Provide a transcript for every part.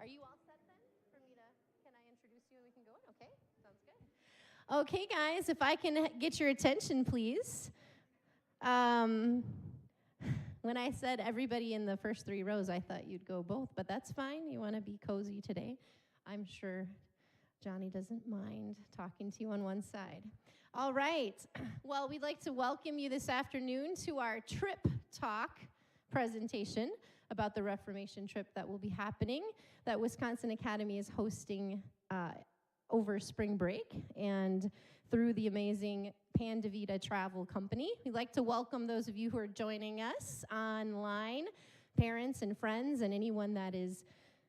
Are you all set then for me to, can I introduce you and we can go in? Okay, sounds good. Okay, guys, if I can get your attention, please. When I said everybody in the first 3 rows, I thought you'd go both, but that's fine. You want to be cozy today. I'm sure Johnny doesn't mind talking to you on one side. All right. Well, we'd like to welcome you this afternoon to our trip talk presentation about the Reformation trip that will be happening, that Wisconsin Academy is hosting over spring break and through the amazing Pandavita Travel Company. We'd like to welcome those of you who are joining us online, parents and friends, and anyone that is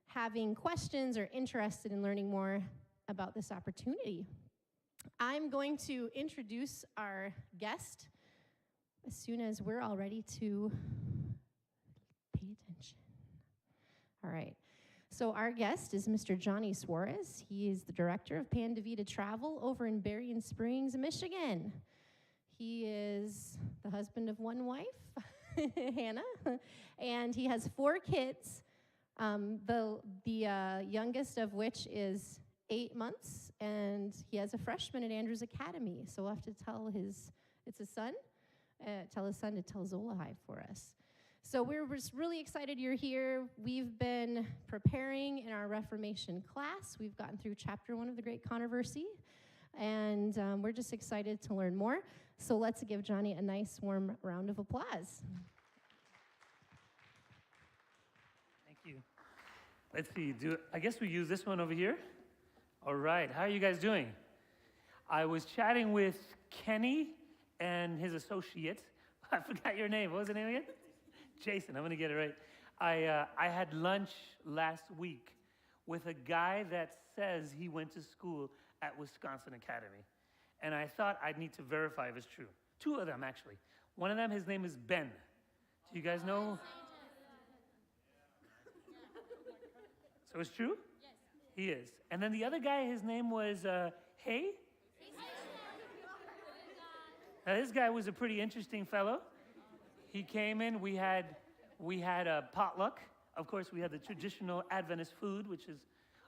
having questions or interested in learning more about this opportunity. I'm going to introduce our guest as soon as we're all ready to pay attention. All right. So our guest is Mr. Johnny Suarez. He is the director of Pandavita Travel over in Berrien Springs, Michigan. He is the husband of one wife, Hannah, and he has 4 kids, the youngest of which is 8 months, and he has a freshman at Andrews Academy. So we'll have to tell it's a son, tell his son to tell Zola hi for us. So we're just really excited you're here. We've been preparing in our Reformation class. We've gotten through chapter 1 of the Great Controversy, and we're just excited to learn more. So let's give Johnny a nice warm round of applause. Thank you. Let's see, I guess we use this one over here. All right, how are you guys doing? I was chatting with Kenny and his associate. I forgot your name. What was the name again? Jason, I'm going to get it right. I had lunch last week with a guy that says he went to school at Wisconsin Academy. And I thought I'd need to verify if it's true. 2 of them, actually. One of them, his name is Ben. Do you guys know? So it's true? Yes. He is. And then the other guy, his name was Hey. Now, this guy was a pretty interesting fellow. He came in, we had a potluck. Of course, we had the traditional Adventist food, which is,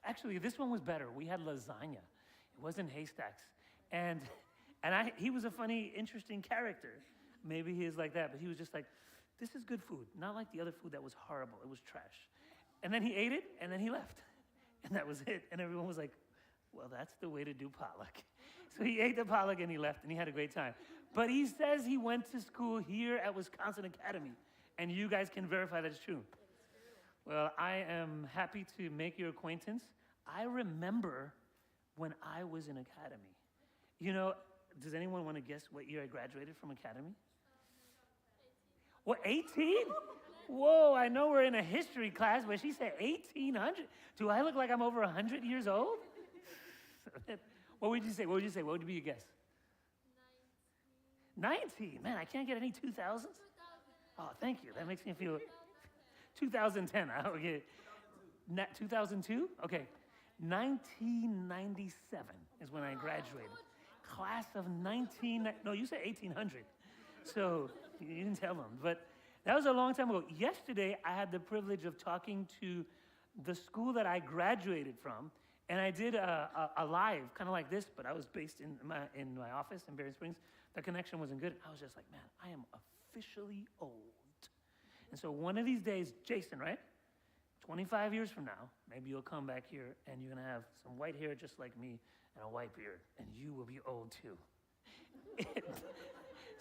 actually, this one was better. We had lasagna. It wasn't haystacks. And he was a funny, interesting character. Maybe he is like that, but he was just like, this is good food. Not like the other food that was horrible. It was trash. And then he ate it, and then he left. And that was it. And everyone was like, well, that's the way to do potluck. So he ate the potluck and he left, and he had a great time. But he says he went to school here at Wisconsin Academy, and you guys can verify that it's true. Well, I am happy to make your acquaintance. I remember when I was in Academy. You know, does anyone want to guess what year I graduated from Academy? What, 18? Whoa, I know we're in a history class, but she said 1800. Do I look like I'm over 100 years old? What would you say? What would you say? What would be your guess? 19. Man, I can't get any 2000s? Oh, thank you. That makes me feel... 2010. Okay. 2002? Okay. 1997 is when I graduated. Class of 19... No, you said 1800. So you didn't tell them. But that was a long time ago. Yesterday, I had the privilege of talking to the school that I graduated from. And I did a live, kind of like this, but I was based in my office in Berrien Springs. The connection wasn't good. I was just like, man, I am officially old. And so one of these days, Jason, right? 25 years from now, maybe you'll come back here and you're going to have some white hair just like me and a white beard, and you will be old too.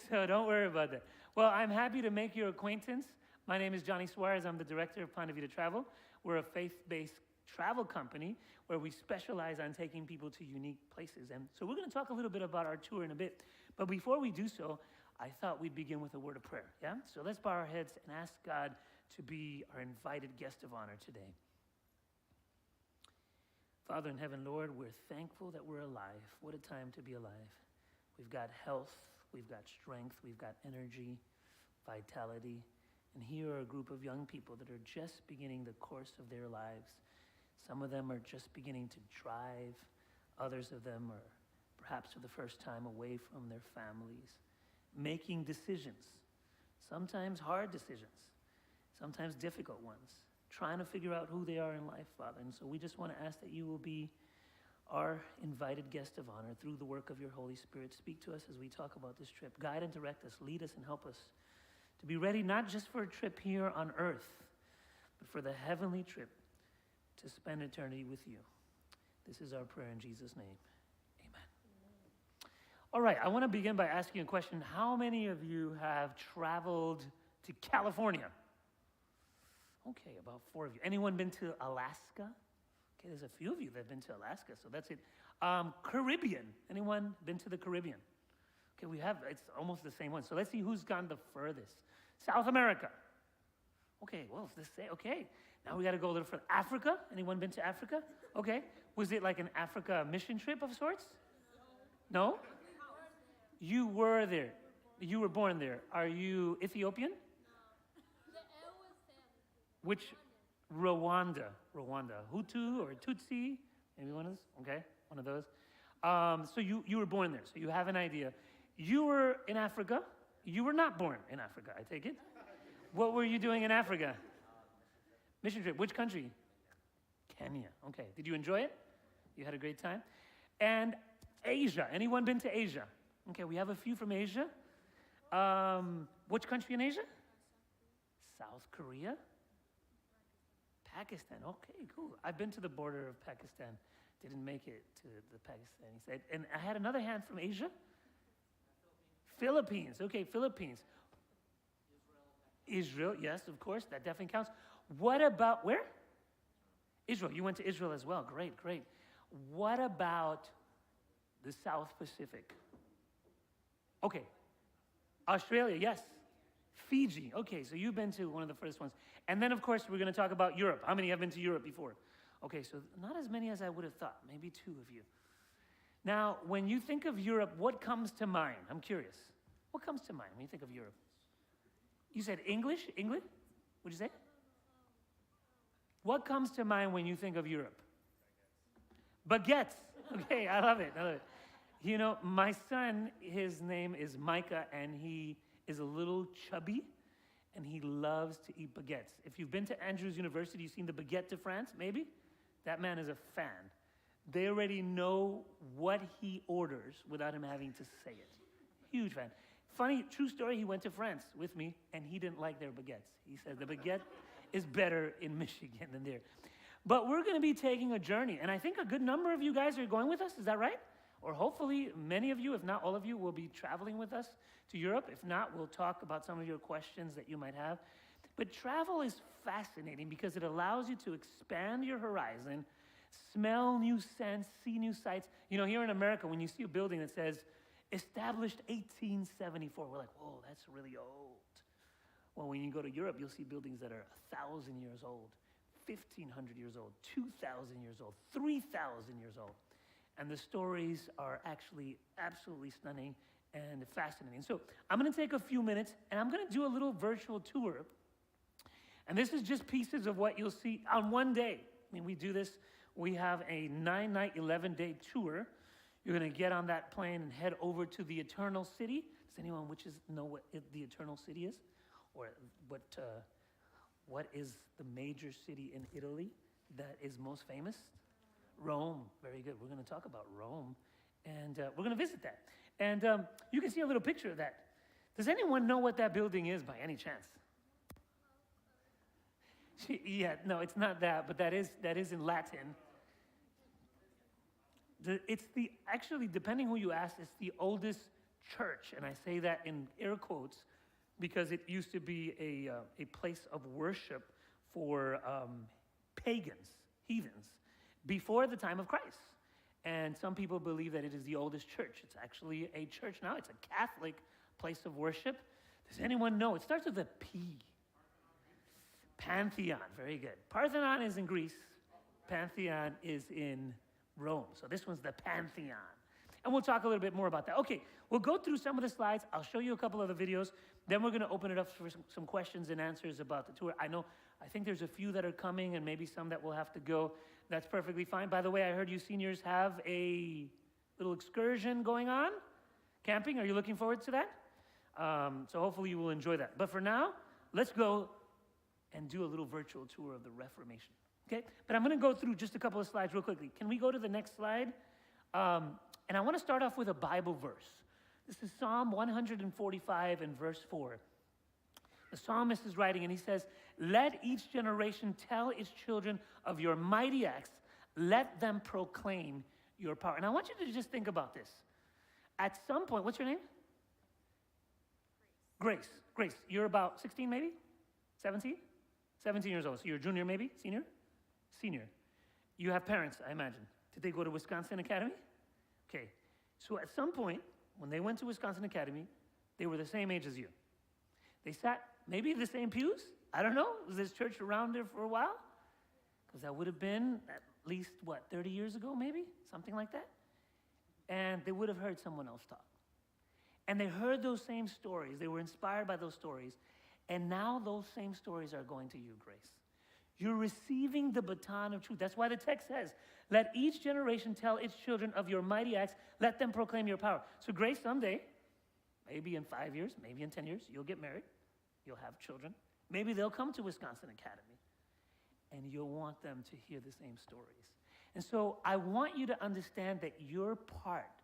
So don't worry about that. Well, I'm happy to make your acquaintance. My name is Johnny Suarez. I'm the director of Pandavita Travel. We're a faith-based travel company where we specialize on taking people to unique places. And so we're going to talk a little bit about our tour in a bit. But before we do so, I thought we'd begin with a word of prayer, yeah? So let's bow our heads and ask God to be our invited guest of honor today. Father in heaven, Lord, we're thankful that we're alive. What a time to be alive. We've got health, we've got strength, we've got energy, vitality. And here are a group of young people that are just beginning the course of their lives. Some of them are just beginning to drive. Others of them are perhaps for the first time away from their families, making decisions, sometimes hard decisions, sometimes difficult ones, trying to figure out who they are in life, Father. And so we just want to ask that you will be our invited guest of honor through the work of your Holy Spirit. Speak to us as we talk about this trip. Guide and direct us, lead us and help us to be ready not just for a trip here on earth, but for the heavenly trip to spend eternity with you. This is our prayer in Jesus' name. Amen. All right, I want to begin by asking a question. How many of you have traveled to California? Okay, about 4 of you. Anyone been to Alaska? Okay, there's a few of you that have been to Alaska, so that's it. Caribbean. Anyone been to the Caribbean? Okay, we have, it's almost the same one. So let's see who's gone the furthest. South America. Okay, well, it's the same. Okay, now we got to go a little further. Africa. Anyone been to Africa? Okay. Was it like an Africa mission trip of sorts? No? You were there. You were born there. Are you Ethiopian? Which? Rwanda. Rwanda. Hutu or Tutsi? Maybe one of those? Okay, one of those. So you were born there, so you have an idea. You were in Africa. You were not born in Africa, I take it. What were you doing in Africa? Mission trip. Which country? Kenya. Okay. Did you enjoy it? You had a great time? And Asia. Anyone been to Asia? Okay, we have a few from Asia. Which country in Asia? South Korea? Pakistan. Okay, cool. I've been to the border of Pakistan. Didn't make it to the Pakistani side. And I had another hand from Asia. Philippines. Okay, Philippines. Israel, yes, of course, that definitely counts. What about, where? Israel. You went to Israel as well. Great, great. What about the South Pacific? Okay. Australia, yes. Fiji. Okay, so you've been to one of the first ones. And then, of course, we're going to talk about Europe. How many have been to Europe before? Okay, so not as many as I would have thought. Maybe 2 of you. Now, when you think of Europe, what comes to mind? I'm curious. What comes to mind when you think of Europe? You said English? English? What'd you say? What comes to mind when you think of Europe? Baguettes. Okay, I love it. I love it. You know, my son, his name is Micah, and he is a little chubby, and he loves to eat baguettes. If you've been to Andrews University, you've seen the Baguette de France, maybe? That man is a fan. They already know what he orders without him having to say it. Huge fan. Funny, true story, he went to France with me, and he didn't like their baguettes. He said the baguette is better in Michigan than there. But we're going to be taking a journey, and I think a good number of you guys are going with us. Is that right? Or hopefully many of you, if not all of you, will be traveling with us to Europe. If not, we'll talk about some of your questions that you might have. But travel is fascinating because it allows you to expand your horizon, smell new scents, see new sights. You know, here in America, when you see a building that says, established 1874, we're like, whoa, that's really old. Well, when you go to Europe, you'll see buildings that are 1,000 years old, 1,500 years old, 2,000 years old, 3,000 years old. And the stories are actually absolutely stunning and fascinating. So I'm going to take a few minutes, and I'm going to do a little virtual tour. And this is just pieces of what you'll see on one day. I mean, we do this. We have a 9-night, 11-day tour. You're going to get on that plane and head over to the Eternal City. Does anyone know what the Eternal City is? Or what is the major city in Italy that is most famous? Rome. Very good. We're going to talk about Rome. And we're going to visit that. And you can see a little picture of that. Does anyone know what that building is by any chance? Yeah, no, it's not that, but that is in Latin. Actually, depending who you ask, it's the oldest church. And I say that in air quotes because it used to be a place of worship for pagans, heathens, before the time of Christ. And some people believe that it is the oldest church. It's actually a church now. It's a Catholic place of worship. Does anyone know? It starts with a P. Pantheon. Very good. Parthenon is in Greece. Pantheon is in Rome. So this one's the Pantheon. And we'll talk a little bit more about that. Okay, we'll go through some of the slides. I'll show you a couple of the videos. Then we're going to open it up for some questions and answers about the tour. I think there's a few that are coming and maybe some that will have to go. That's perfectly fine. By the way, I heard you seniors have a little excursion going on. Camping, are you looking forward to that? So hopefully you will enjoy that. But for now, let's go and do a little virtual tour of the Reformation. Okay? But I'm going to go through just a couple of slides real quickly. Can we go to the next slide? And I want to start off with a Bible verse. This is Psalm 145 and verse 4. The psalmist is writing, and he says, "Let each generation tell its children of your mighty acts. Let them proclaim your power." And I want you to just think about this. At some point, what's your name? Grace. Grace, you're about 16 maybe? 17? 17 years old. So you're a junior maybe? Senior? Senior. You have parents, I imagine. Did they go to Wisconsin Academy? Okay. So at some point, when they went to Wisconsin Academy, they were the same age as you. They sat maybe in the same pews? I don't know. Was this church around there for a while? Because that would have been at least, 30 years ago maybe? Something like that. And they would have heard someone else talk. And they heard those same stories. They were inspired by those stories. And now those same stories are going to you, Grace. You're receiving the baton of truth. That's why the text says, "Let each generation tell its children of your mighty acts. Let them proclaim your power." So Grace, someday, maybe in 5 years, maybe in 10 years, you'll get married. You'll have children. Maybe they'll come to Wisconsin Academy. And you'll want them to hear the same stories. And so I want you to understand that you're part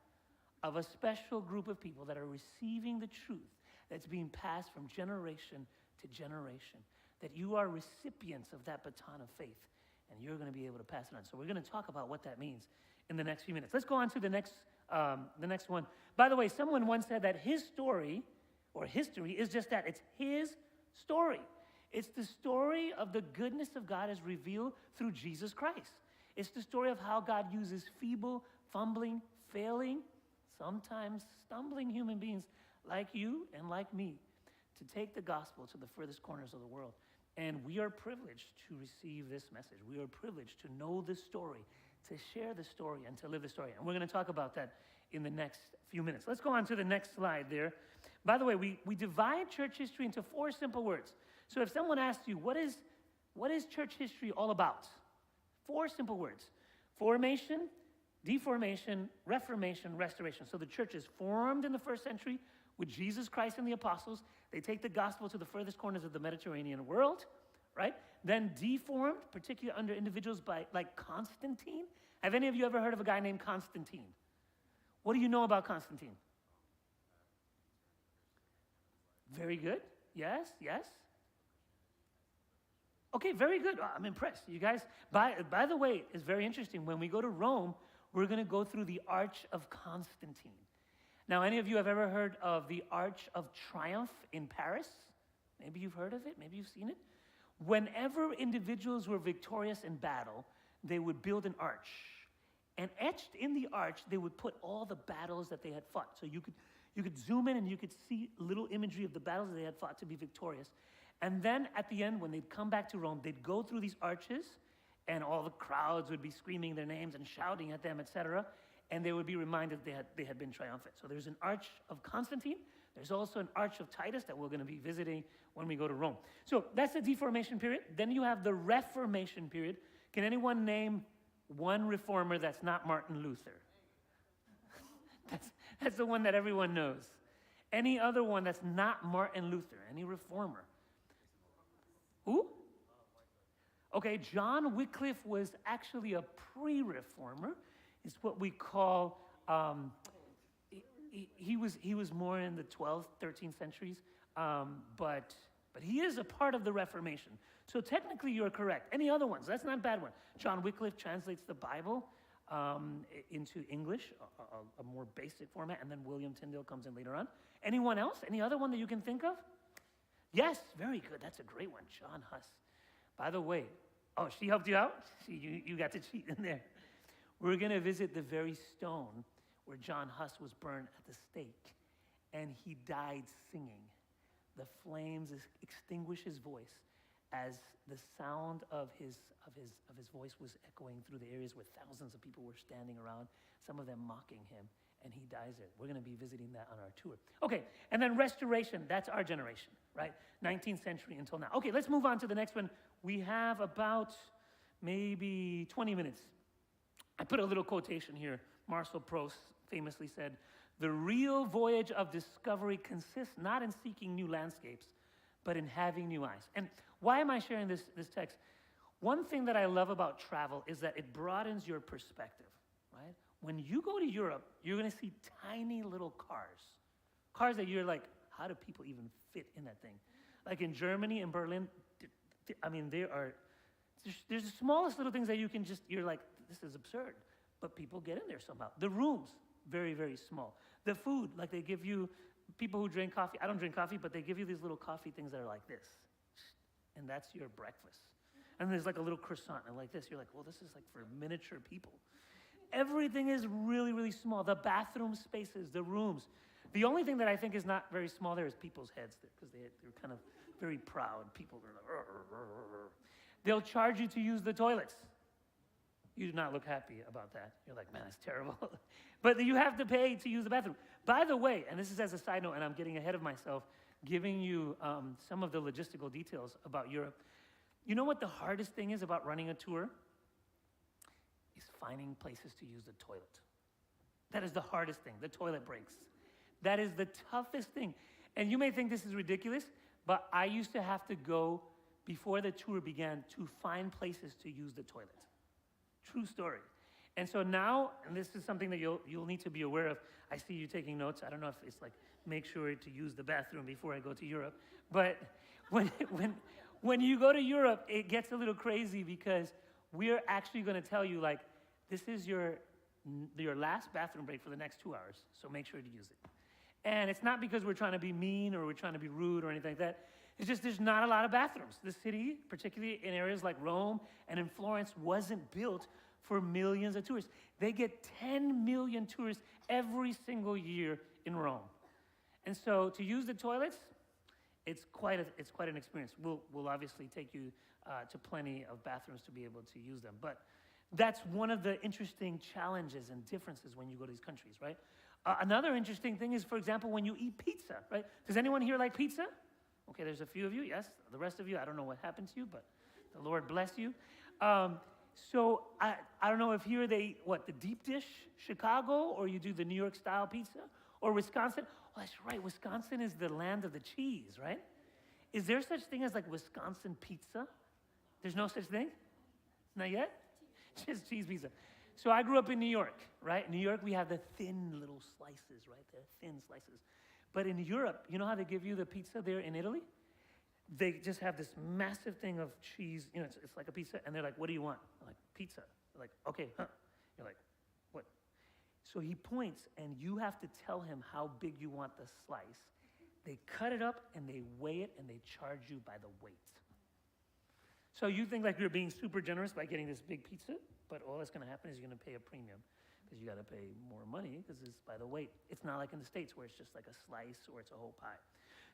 of a special group of people that are receiving the truth that's being passed from generation to generation, that you are recipients of that baton of faith, and you're going to be able to pass it on. So we're going to talk about what that means in the next few minutes. Let's go on to the next one. By the way, someone once said that his story, or history, is just that. It's his story. It's the story of the goodness of God as revealed through Jesus Christ. It's the story of how God uses feeble, fumbling, failing, sometimes stumbling human beings like you and like me to take the gospel to the furthest corners of the world. And we are privileged to receive this message. We are privileged to know this story, to share the story, and to live the story. And we're going to talk about that in the next few minutes. Let's go on to the next slide there. By the way, we divide church history into 4 simple words. So if someone asks you, what is church history all about? 4 simple words: formation, deformation, reformation, restoration. So the church is formed in the first century with Jesus Christ and the apostles. They take the gospel to the furthest corners of the Mediterranean world, right? Then deformed, particularly under individuals like Constantine. Have any of you ever heard of a guy named Constantine? What do you know about Constantine? Very good. Yes, yes. Okay, very good. I'm impressed. You guys, by the way, it's very interesting. When we go to Rome, we're going to go through the Arch of Constantine. Now, any of you have ever heard of the Arch of Triumph in Paris? Maybe you've heard of it. Maybe you've seen it. Whenever individuals were victorious in battle, they would build an arch. And etched in the arch, they would put all the battles that they had fought. So you could zoom in and you could see little imagery of the battles that they had fought to be victorious. And then at the end, when they'd come back to Rome, they'd go through these arches, and all the crowds would be screaming their names and shouting at them, etc. And they would be reminded they had been triumphant. So there's an Arch of Constantine. There's also an Arch of Titus that we're going to be visiting when we go to Rome. So that's the Deformation period. Then you have the Reformation period. Can anyone name one reformer that's not Martin Luther? That's the one that everyone knows. Any other one that's not Martin Luther? Any reformer? Who? Okay, John Wycliffe was actually a pre-reformer. It's what we call, he was more in the 12th, 13th centuries, but he is a part of the Reformation. So technically you're correct. Any other ones? That's not a bad one. John Wycliffe translates the Bible into English, a more basic format, and then William Tyndale comes in later on. Anyone else? Any other one that you can think of? Yes, very good. That's a great one. John Huss. By the way, she helped you out? You got to cheat in there. We're going to visit the very stone where John Huss was burned at the stake, and he died singing. The flames extinguished his voice as the sound of his voice was echoing through the areas where thousands of people were standing around, some of them mocking him, and he dies there. We're going to be visiting that on our tour. Okay, and then restoration, that's our generation, right? 19th century until now. Okay, let's move on to the next one. We have about maybe 20 minutes. I put a little quotation here. Marcel Proust famously said, "The real voyage of discovery consists not in seeking new landscapes, but in having new eyes. And why am I sharing this text? One thing that I love about travel is that it broadens your perspective, right? When you go to Europe, you're going to see tiny little cars that you're like, how do people even fit in that thing? Like in Germany and Berlin, I mean, there's the smallest little things that you're like, this is absurd. But people get in there somehow. The rooms, very, very small. The food, like they give you, people who drink coffee, I don't drink coffee, but they give you these little coffee things that are like this. And that's your breakfast. And there's like a little croissant and like this. You're like, well, this is like for miniature people. Everything is really, really small. The bathroom spaces, the rooms. The only thing that I think is not very small there is people's heads, because they're kind of very proud. People are like, they'll charge you to use the toilets. You do not look happy about that. You're like, man, that's terrible. But you have to pay to use the bathroom. By the way, and this is as a side note, and I'm getting ahead of myself, giving you some of the logistical details about Europe. You know what the hardest thing is about running a tour? Is finding places to use the toilet. That is the hardest thing, the toilet breaks. That is the toughest thing. And you may think this is ridiculous, but I used to have to go before the tour began to find places to use the toilet. True story. And so now, and this is something that you'll need to be aware of. I see you taking notes. I don't know if it's like, make sure to use the bathroom before I go to Europe. But when you go to Europe, it gets a little crazy because we're actually going to tell you, like, this is your last bathroom break for the next 2 hours, so make sure to use it. And it's not because we're trying to be mean or we're trying to be rude or anything like that. It's just there's not a lot of bathrooms. The city, particularly in areas like Rome and in Florence, wasn't built for millions of tourists. They get 10 million tourists every single year in Rome. And so to use the toilets, it's quite an experience. We'll obviously take you to plenty of bathrooms to be able to use them. But that's one of the interesting challenges and differences when you go to these countries, right? Another interesting thing is, for example, when you eat pizza, right? Does anyone here like pizza? Okay, there's a few of you, yes. The rest of you, I don't know what happened to you, but the Lord bless you. So I don't know if here they, the deep dish, Chicago, or you do the New York style pizza, or Wisconsin. Oh, that's right, Wisconsin is the land of the cheese, right? Is there such thing as like Wisconsin pizza? There's no such thing? Not yet? Just cheese pizza. So I grew up in New York, right? In New York, we have the thin little slices, right? They're thin slices. But in Europe, you know how they give you the pizza there in Italy? They just have this massive thing of cheese. You know, it's like a pizza, and they're like, what do you want? I'm like, pizza. They're like, okay, huh? You're like, what? So he points, and you have to tell him how big you want the slice. They cut it up, and they weigh it, and they charge you by the weight. So you think like you're being super generous by getting this big pizza, but all that's going to happen is you're going to pay a premium because you got to pay more money because it's by the weight. It's not like in the States where it's just like a slice or it's a whole pie.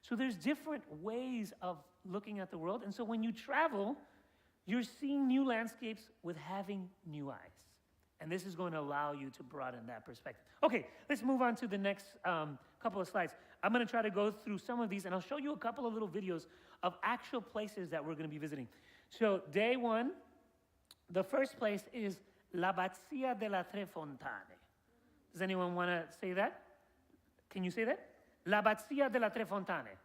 So there's different ways of looking at the world. And so when you travel, you're seeing new landscapes with having new eyes. And this is going to allow you to broaden that perspective. Okay, let's move on to the next couple of slides. I'm going to try to go through some of these, and I'll show you a couple of little videos of actual places that we're going to be visiting. So day one, the first place is L'Abbazia della Tre Fontane. Does anyone want to say that? Can you say that? L'Abbazia della Tre Fontane.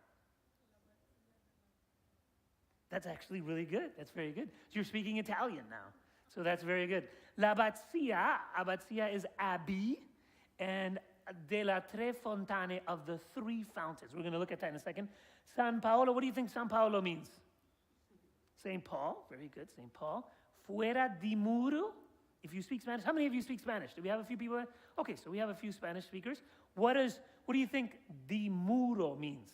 That's actually really good. That's very good. So you're speaking Italian now. So that's very good. Abbazia is abbey, and della Tre Fontane, of the three fountains. We're going to look at that in a second. San Paolo, what do you think San Paolo means? St. Paul, very good, St. Paul. Fuera di muro, if you speak Spanish. How many of you speak Spanish? Do we have a few people? Okay, so we have a few Spanish speakers. What do you think di muro means?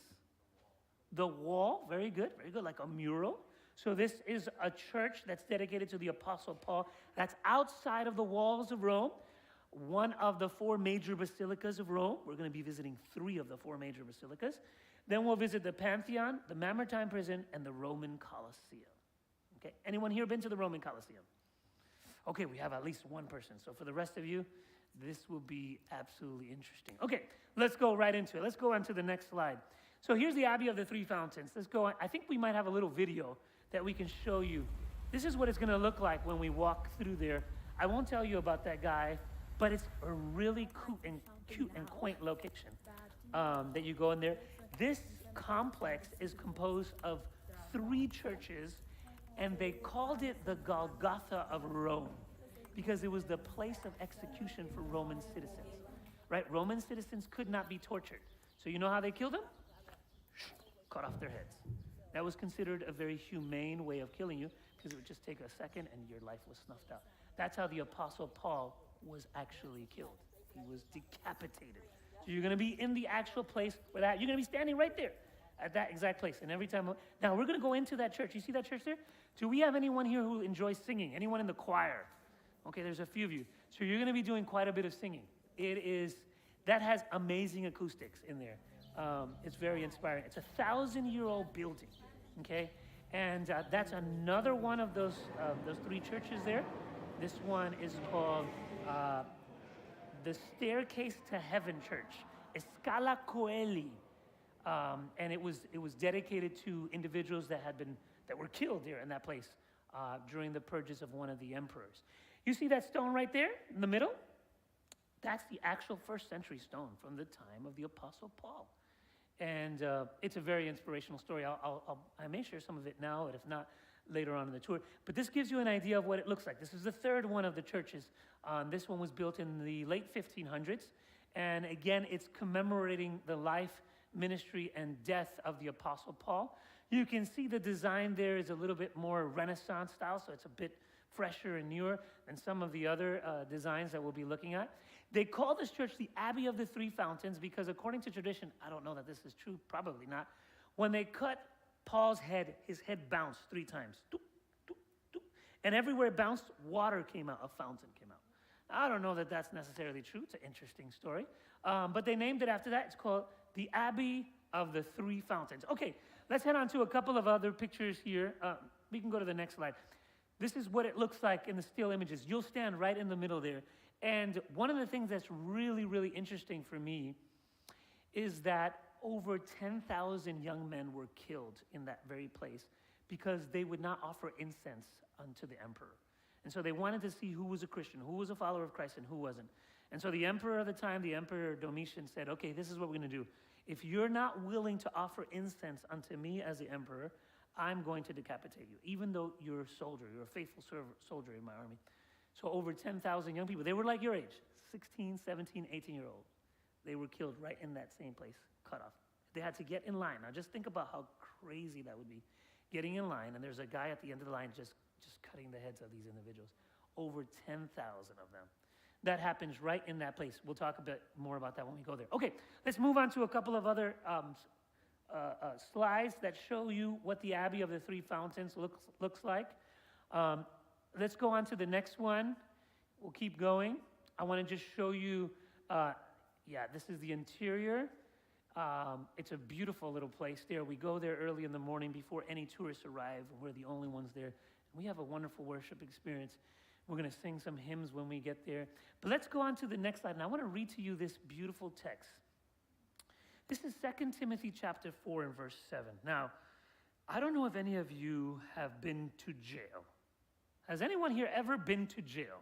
The wall, very good, like a mural. So this is a church that's dedicated to the Apostle Paul. That's outside of the walls of Rome. One of the four major basilicas of Rome. We're going to be visiting 3 of the 4 major basilicas. Then we'll visit the Pantheon, the Mamertine Prison, and the Roman Colosseum. Okay, anyone here been to the Roman Colosseum? Okay, we have at least one person. So for the rest of you, this will be absolutely interesting. Okay, let's go right into it. Let's go on to the next slide. So here's the Abbey of the Three Fountains. Let's go on. I think we might have a little video that we can show you. This is what it's going to look like when we walk through there. I won't tell you about that guy, but it's a really cute and quaint location that you go in there. This complex is composed of 3 churches, and they called it the Golgotha of Rome because it was the place of execution for Roman citizens, right? Roman citizens could not be tortured. So you know how they killed them? Cut off their heads. That was considered a very humane way of killing you because it would just take a second and your life was snuffed out. That's how the Apostle Paul was actually killed. He was decapitated. So you're going to be in the actual place where that, you're going to be standing right there at that exact place. And every time, now we're going to go into that church. You see that church there? Do we have anyone here who enjoys singing? Anyone in the choir? Okay, there's a few of you. So you're going to be doing quite a bit of singing. That has amazing acoustics in there. It's very inspiring. It's a 1,000-year-old building, okay? And that's another one of those 3 churches there. This one is called the Staircase to Heaven Church, Escala Coeli. And it was dedicated to individuals that were killed there in that place during the purges of one of the emperors. You see that stone right there in the middle? That's the actual 1st century stone from the time of the Apostle Paul. And it's a very inspirational story. I may share some of it now, but if not, later on in the tour. But this gives you an idea of what it looks like. This is the 3rd one of the churches. This one was built in the late 1500s. And again, it's commemorating the life, ministry, and death of the Apostle Paul. You can see the design there is a little bit more Renaissance style, so it's a bit fresher and newer than some of the other designs that we'll be looking at. They call this church the Abbey of the 3 Fountains because according to tradition, I don't know that this is true, probably not, when they cut Paul's head, his head bounced 3 times. Doop, doop, doop. And everywhere it bounced, water came out, a fountain came out. I don't know that that's necessarily true. It's an interesting story. But they named it after that. It's called the Abbey of the 3 Fountains. Okay, let's head on to a couple of other pictures here. We can go to the next slide. This is what it looks like in the still images. You'll stand right in the middle there. And one of the things that's really, really interesting for me is that over 10,000 young men were killed in that very place because they would not offer incense unto the emperor. And so they wanted to see who was a Christian, who was a follower of Christ, and who wasn't. And so the emperor of the time, the Emperor Domitian, said, okay, this is what we're going to do. If you're not willing to offer incense unto me as the emperor, I'm going to decapitate you, even though you're a soldier, you're a faithful soldier in my army. So over 10,000 young people, they were like your age, 16, 17, 18-year-old. They were killed right in that same place, cut off. They had to get in line. Now just think about how crazy that would be. Getting in line, and there's a guy at the end of the line just cutting the heads of these individuals. Over 10,000 of them. That happens right in that place. We'll talk a bit more about that when we go there. Okay, let's move on to a couple of other slides that show you what the Abbey of the 3 Fountains looks like. Let's go on to the next one. We'll keep going. I want to just show you, this is the interior. It's a beautiful little place there. We go there early in the morning before any tourists arrive. We're the only ones there. We have a wonderful worship experience. We're going to sing some hymns when we get there. But let's go on to the next slide. And I want to read to you this beautiful text. This is 2 Timothy chapter 4 and verse 7. Now, I don't know if any of you have been to jail. Has anyone here ever been to jail?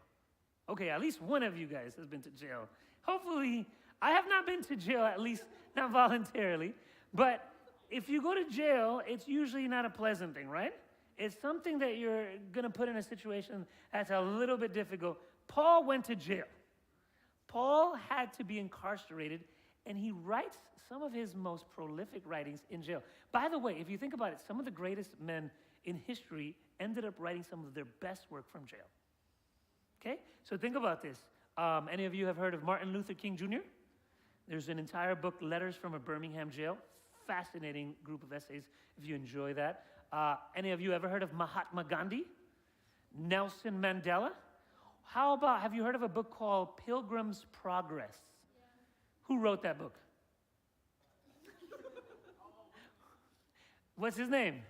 Okay, at least one of you guys has been to jail. Hopefully, I have not been to jail, at least not voluntarily. But if you go to jail, it's usually not a pleasant thing, right? It's something that you're going to put in a situation that's a little bit difficult. Paul went to jail. Paul had to be incarcerated, and he writes some of his most prolific writings in jail. By the way, if you think about it, some of the greatest men in history ended up writing some of their best work from jail. Okay? So think about this. Any of you have heard of Martin Luther King Jr.? There's an entire book, Letters from a Birmingham Jail. Fascinating group of essays if you enjoy that. Any of you ever heard of Mahatma Gandhi? Nelson Mandela? How about, have you heard of a book called Pilgrim's Progress? Yeah. Who wrote that book? What's his name?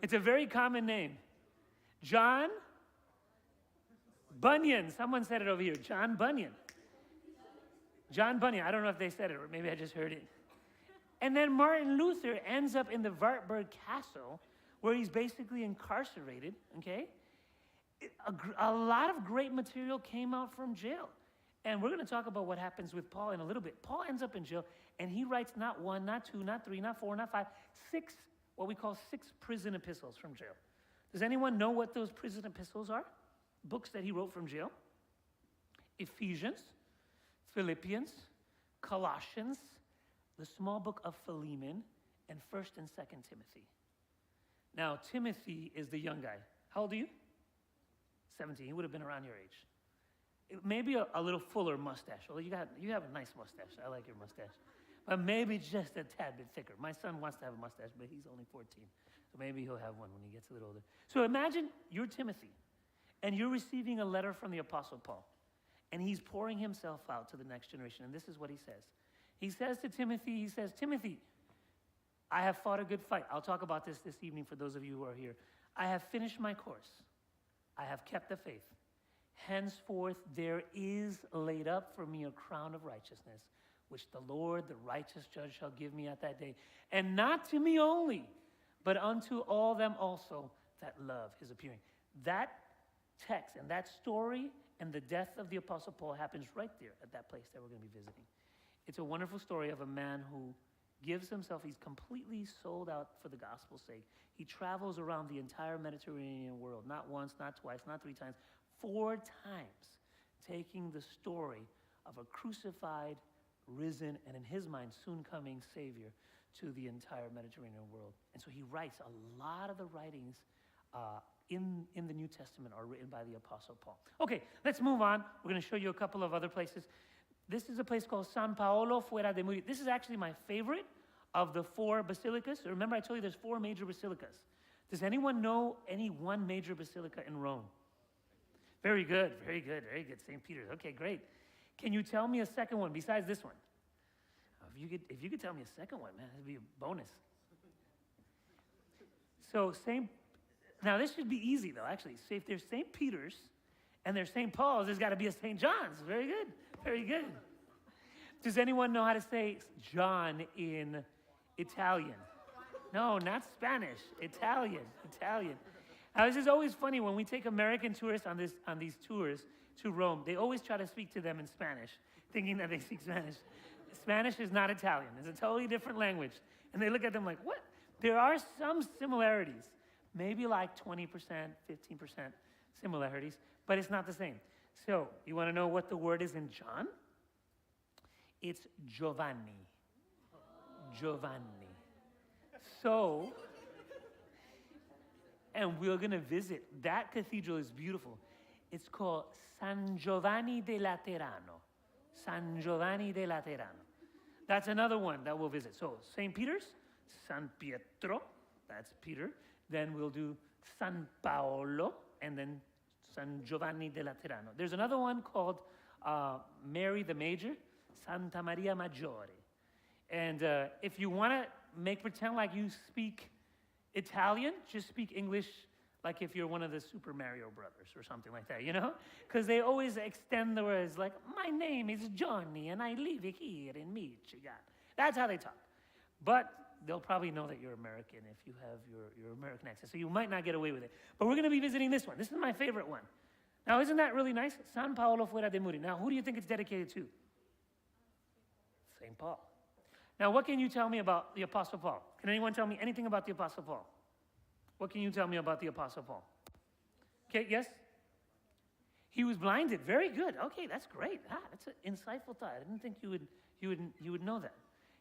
It's a very common name. John Bunyan. Someone said it over here. John Bunyan. John Bunyan. I don't know if they said it, or maybe I just heard it. And then Martin Luther ends up in the Wartburg Castle, where he's basically incarcerated, okay? A lot of great material came out from jail. And we're going to talk about what happens with Paul in a little bit. Paul ends up in jail, and he writes not one, not two, not three, not four, not five, six, what we call 6 prison epistles from jail. Does anyone know what those prison epistles are? Books that he wrote from jail? Ephesians, Philippians, Colossians, the small book of Philemon, and 1st and 2nd Timothy. Now, Timothy is the young guy. How old are you? 17. He would have been around your age. Maybe a little fuller mustache. Well, you have a nice mustache. I like your mustache. But maybe just a tad bit thicker. My son wants to have a mustache, but he's only 14. So maybe he'll have one when he gets a little older. So imagine you're Timothy, and you're receiving a letter from the Apostle Paul. And he's pouring himself out to the next generation. And this is what he says. He says to Timothy, Timothy, I have fought a good fight. I'll talk about this evening for those of you who are here. I have finished my course. I have kept the faith. Henceforth, there is laid up for me a crown of righteousness, which the Lord, the righteous judge, shall give me at that day. And not to me only, but unto all them also that love his appearing. That text and that story and the death of the Apostle Paul happens right there at that place that we're going to be visiting. It's a wonderful story of a man who gives himself, he's completely sold out for the gospel's sake. He travels around the entire Mediterranean world, not once, not twice, not 3 times, 4 times, taking the story of a crucified, risen, and in his mind, soon coming Savior to the entire Mediterranean world. And so he writes a lot of the writings in the New Testament are written by the Apostle Paul. Okay, let's move on. We're going to show you a couple of other places. This is a place called San Paolo Fuera de Muri. This is actually my favorite of the 4 basilicas. Remember, I told you there's 4 major basilicas. Does anyone know any one major basilica in Rome? Very good, very good, very good. St. Peter's. Okay, great. Can you tell me a second one besides this one? If you could tell me a second one, man, that'd be a bonus. So now this should be easy though, actually. So if there's St. Peter's and there's St. Paul's, there's got to be a St. John's. Very good, very good. Does anyone know how to say John in Italian? No, not Spanish. Italian. Now, this is always funny when we take American tourists on these tours to Rome. They always try to speak to them in Spanish, thinking that they speak Spanish. Spanish is not Italian. It's a totally different language. And they look at them like, what? There are some similarities, maybe like 20%, 15% similarities, but it's not the same. So, you want to know what the word is in John? It's Giovanni. Giovanni. So, and we're going to visit. That cathedral is beautiful. It's called San Giovanni de Laterano. San Giovanni de Laterano. That's another one that we'll visit. So, St. Peter's, San Pietro, that's Peter. Then we'll do San Paolo, and then San Giovanni de Laterano. There's another one called Mary the Major, Santa Maria Maggiore. And if you want to pretend like you speak Italian, just speak English like if you're one of the Super Mario Brothers or something like that, you know? Because they always extend the words like, my name is Johnny and I live here in Michigan. That's how they talk. But they'll probably know that you're American if you have your American accent. So you might not get away with it. But we're going to be visiting this one. This is my favorite one. Now, isn't that really nice? San Paolo Fuera de Muri. Now, who do you think it's dedicated to? St. Paul. Now, what can you tell me about the Apostle Paul? Can anyone tell me anything about the Apostle Paul? What can you tell me about the Apostle Paul? Okay, yes? He was blinded. Very good. Okay, that's great. That's an insightful thought. I didn't think you would know that.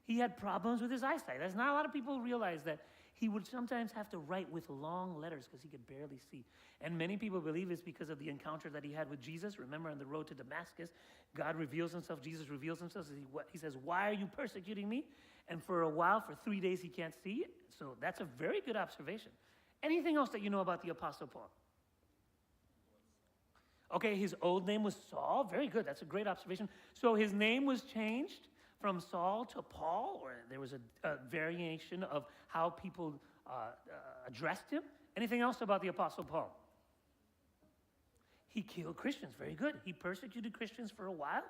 He had problems with his eyesight. There's not a lot of people who realize that he would sometimes have to write with long letters because he could barely see. And many people believe it's because of the encounter that he had with Jesus. Remember, on the road to Damascus, God reveals himself, Jesus reveals himself. He says, why are you persecuting me? And for a while, for 3 days, he can't see. So that's a very good observation. Anything else that you know about the Apostle Paul? Okay, his old name was Saul. Very good. That's a great observation. So his name was changed from Saul to Paul, or there was a variation of how people addressed him. Anything else about the Apostle Paul? He killed Christians. Very good. He persecuted Christians for a while.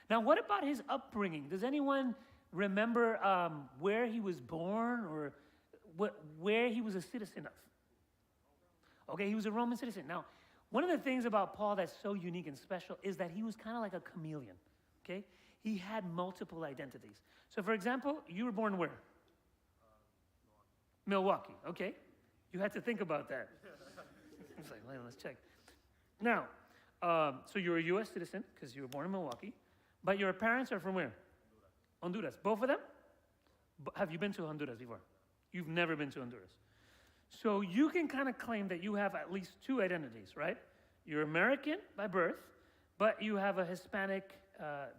Now, what about his upbringing? Does anyone remember where he was born or where he was a citizen of? Okay, he was a Roman citizen. Now, One of the things about Paul that's so unique and special is that he was kind of like a chameleon, okay? He had multiple identities. So, for example, you were born where? Milwaukee, okay? You had to think about that. I was like, well, let's check. Now, so you're a U.S. citizen because you were born in Milwaukee, but your parents are from where? Honduras. Both of them? Have you been to Honduras before? You've never been to Honduras. So you can kind of claim that you have at least two identities, right? You're American by birth, but you have a Hispanic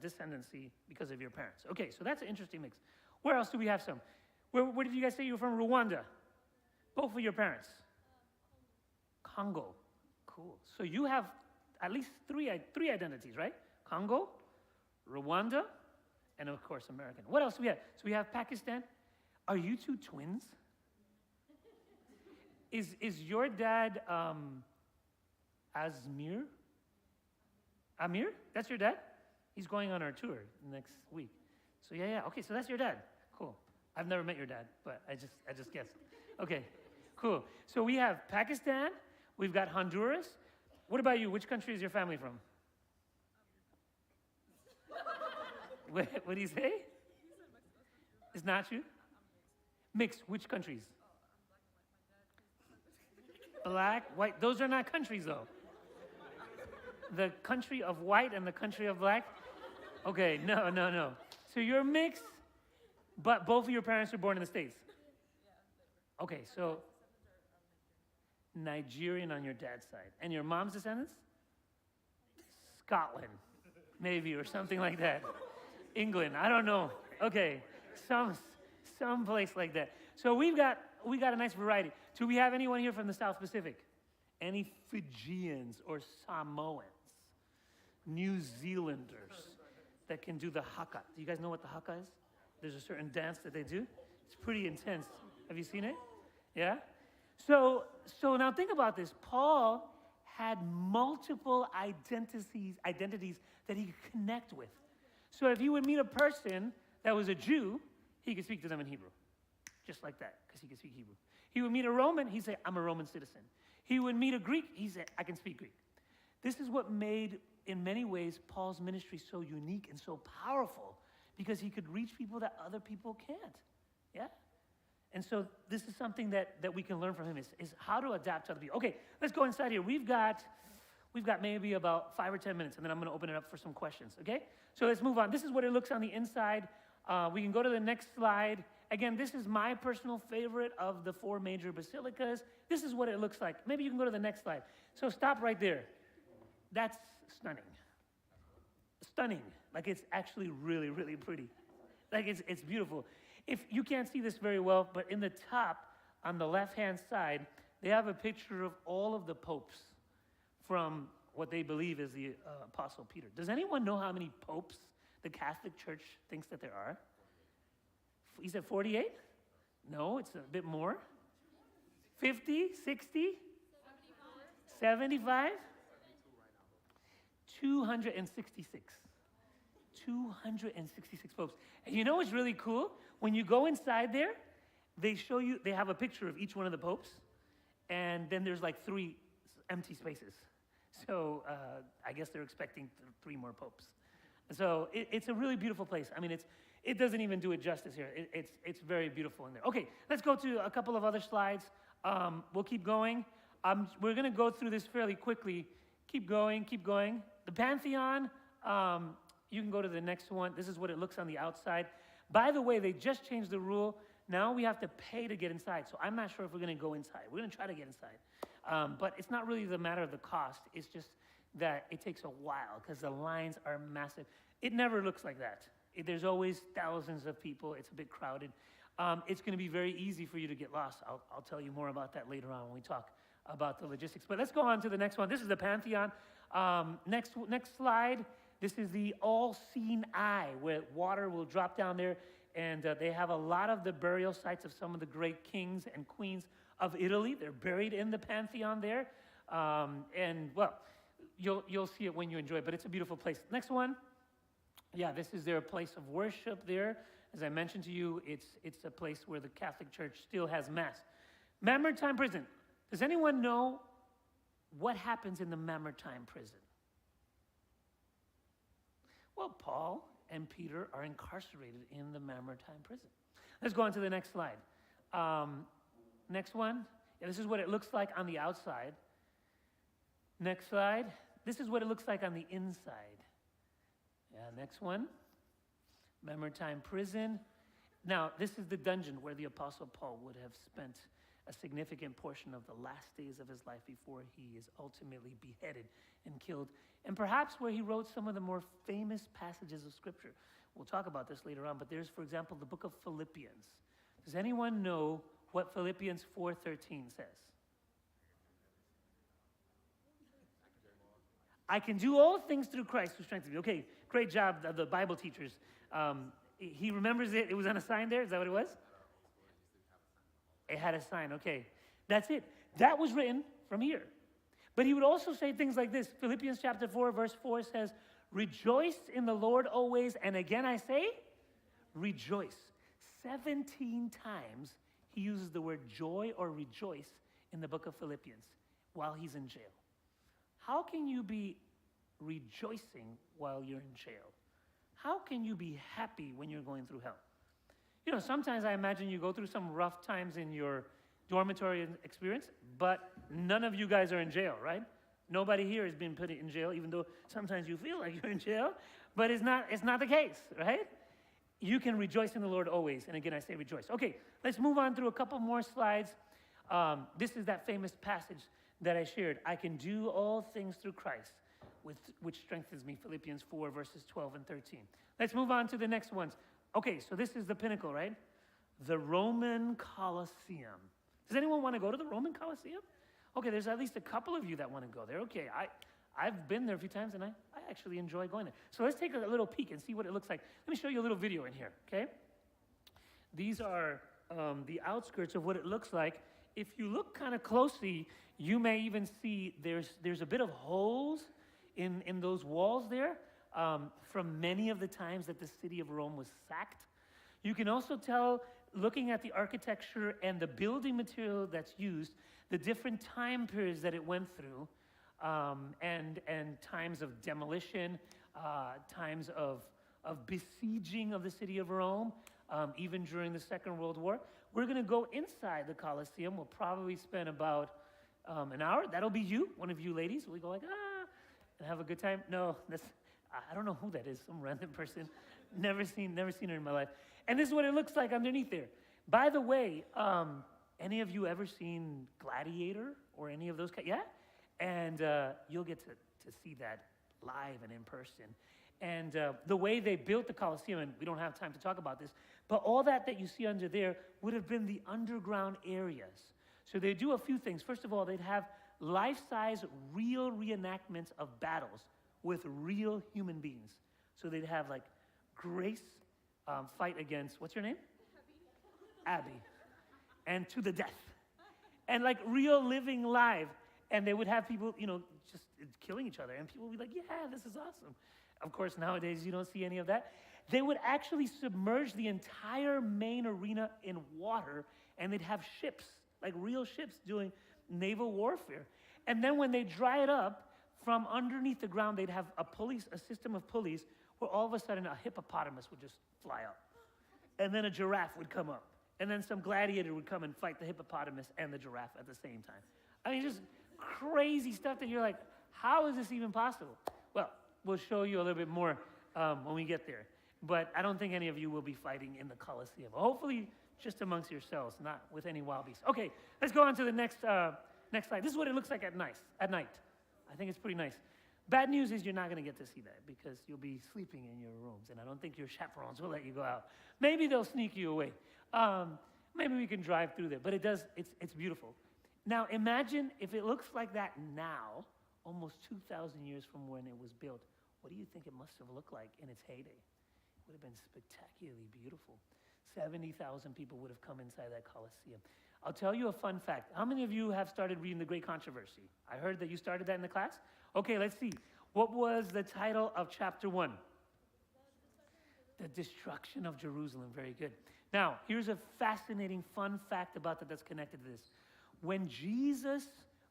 descendancy because of your parents. Okay, so that's an interesting mix. Where else do we have some? Where did you guys say you were from? Rwanda. Both of your parents. Congo. Cool. So you have at least three identities, right? Congo, Rwanda, and of course American. What else do we have? So we have Pakistan. Are you two twins? Is your dad Asmir? Amir? That's your dad? He's going on our tour next week. So yeah. Okay, so that's your dad. Cool. I've never met your dad, but I just guessed. Okay, cool. So we have Pakistan. We've got Honduras. What about you? Which country is your family from? What do you say? It's not you? Mixed. Which countries? Black, white. Those are not countries, though. The country of white and the country of black? Okay, no. So you're mixed, but both of your parents were born in the States? Okay, so Nigerian on your dad's side. And your mom's descendants? Scotland, maybe, or something like that. England, I don't know. Okay, some place like that. So we got a nice variety. Do we have anyone here from the South Pacific? Any Fijians or Samoans? New Zealanders that can do the haka. Do you guys know what the haka is? There's a certain dance that they do. It's pretty intense. Have you seen it? Yeah? So now think about this. Paul had multiple identities that he could connect with. So if he would meet a person that was a Jew, he could speak to them in Hebrew. Just like that, because he could speak Hebrew. He would meet a Roman, he'd say, I'm a Roman citizen. He would meet a Greek, he'd say, I can speak Greek. This is what made, in many ways, Paul's ministry so unique and so powerful, because he could reach people that other people can't. Yeah? And so this is something that we can learn from him, is how to adapt to other people. Okay, let's go inside here. We've got maybe about 5 or 10 minutes, and then I'm going to open it up for some questions, okay? So let's move on. This is what it looks on the inside. We can go to the next slide. Again, this is my personal favorite of the 4 major basilicas. This is what it looks like. Maybe you can go to the next slide. So stop right there. That's stunning. Stunning. Like, it's actually really, really pretty. Like, it's beautiful. If you can't see this very well, but in the top, on the left-hand side, they have a picture of all of the popes from what they believe is the Apostle Peter. Does anyone know how many popes the Catholic Church thinks that there are? He said 48? No, it's a bit more. 50? 60? 75? 266. 266 popes. And you know what's really cool? When you go inside there, they show you, they have a picture of each one of the popes, and then there's like 3 empty spaces. So I guess they're expecting 3 more popes. So it's a really beautiful place. I mean, it doesn't even do it justice here. It's very beautiful in there. Okay, let's go to a couple of other slides. We'll keep going. We're going to go through this fairly quickly. Keep going. The Pantheon, you can go to the next one. This is what it looks on the outside. By the way, they just changed the rule. Now we have to pay to get inside. So I'm not sure if we're going to go inside. We're going to try to get inside. But it's not really the matter of the cost. It's just that it takes a while because the lines are massive. It never looks like that. There's always thousands of people. It's a bit crowded. It's going to be very easy for you to get lost. I'll tell you more about that later on when we talk about the logistics. But let's go on to the next one. This is the Pantheon. Next slide. This is the all-seeing eye, where water will drop down there, and they have a lot of the burial sites of some of the great kings and queens of Italy. They're buried in the Pantheon there, and well, you'll see it when you enjoy it. But it's a beautiful place. Next one. Yeah, this is their place of worship there. As I mentioned to you, it's a place where the Catholic Church still has Mass. Mamertine Prison. Does anyone know what happens in the Mamertine prison? Well, Paul and Peter are incarcerated in the Mamertine prison. Let's go on to the next slide. Next one. Yeah, this is what it looks like on the outside. Next slide. This is what it looks like on the inside. Yeah, next one. Mamertine prison. Now, this is the dungeon where the Apostle Paul would have spent a significant portion of the last days of his life before he is ultimately beheaded and killed, and perhaps where he wrote some of the more famous passages of Scripture. We'll talk about this later on, but there's, for example, the book of Philippians. Does anyone know what Philippians 4:13 says? I can do all things through Christ who strengthens me. Okay, great job, the Bible teachers. He remembers it. It was on a sign there. Is that what it was? It had a sign. Okay, that's it. That was written from here. But he would also say things like this. Philippians chapter 4, verse 4 says, rejoice in the Lord always. And again I say, rejoice. 17 times he uses the word joy or rejoice in the book of Philippians while he's in jail. How can you be rejoicing while you're in jail? How can you be happy when you're going through hell? You know, sometimes I imagine you go through some rough times in your dormitory experience, but none of you guys are in jail, right? Nobody here has been put in jail, even though sometimes you feel like you're in jail, but it's not the case, right? You can rejoice in the Lord always. And again, I say rejoice. Okay, let's move on through a couple more slides. This is that famous passage that I shared. I can do all things through Christ, which strengthens me, Philippians 4, verses 12 and 13. Let's move on to the next ones. Okay, so this is the pinnacle, right? The Roman Colosseum. Does anyone want to go to the Roman Colosseum? Okay, there's at least a couple of you that want to go there. Okay, I've been there a few times, and I actually enjoy going there. So let's take a little peek and see what it looks like. Let me show you a little video in here, okay? These are the outskirts of what it looks like. If you look kind of closely, you may even see there's a bit of holes in those walls there from many of the times that the city of Rome was sacked. You can also tell, looking at the architecture and the building material that's used, the different time periods that it went through, and times of demolition, times of besieging of the city of Rome, even during the Second World War. We're going to go inside the Colosseum. We'll probably spend about an hour. That'll be you, one of you ladies. We go like, and have a good time. No, I don't know who that is, some random person. Never seen her in my life. And this is what it looks like underneath there. By the way, any of you ever seen Gladiator or any of those? Yeah? And you'll get to see that live and in person. And the way they built the Colosseum, and we don't have time to talk about this, but all that you see under there would have been the underground areas. So they do a few things. First of all, they'd have life-size, real reenactments of battles with real human beings. So they'd have like Grace fight against, what's your name? Abby. And to the death. And like real living live. And they would have people, just killing each other. And people would be like, yeah, this is awesome. Of course, nowadays you don't see any of that. They would actually submerge the entire main arena in water, and they'd have ships, like real ships, doing naval warfare. And then when they dry it up, from underneath the ground, they'd have a system of pulleys, where all of a sudden a hippopotamus would just fly up. And then a giraffe would come up. And then some gladiator would come and fight the hippopotamus and the giraffe at the same time. I mean, just crazy stuff that you're like, how is this even possible? Well, we'll show you a little bit more when we get there. But I don't think any of you will be fighting in the Colosseum. Hopefully just amongst yourselves, not with any wild beasts. Okay, let's go on to the next slide. This is what it looks like at night. I think it's pretty nice. Bad news is you're not going to get to see that because you'll be sleeping in your rooms, and I don't think your chaperones will let you go out. Maybe they'll sneak you away. Maybe we can drive through there, but it's beautiful. Now imagine if it looks like that now, almost 2,000 years from when it was built. What do you think it must have looked like in its heyday? It would have been spectacularly beautiful. 70,000 people would have come inside that Colosseum. I'll tell you a fun fact. How many of you have started reading The Great Controversy? I heard that you started that in the class. Okay, let's see. What was the title of chapter 1? The Destruction of Jerusalem. Very good. Now, here's a fascinating fun fact about that's connected to this. When Jesus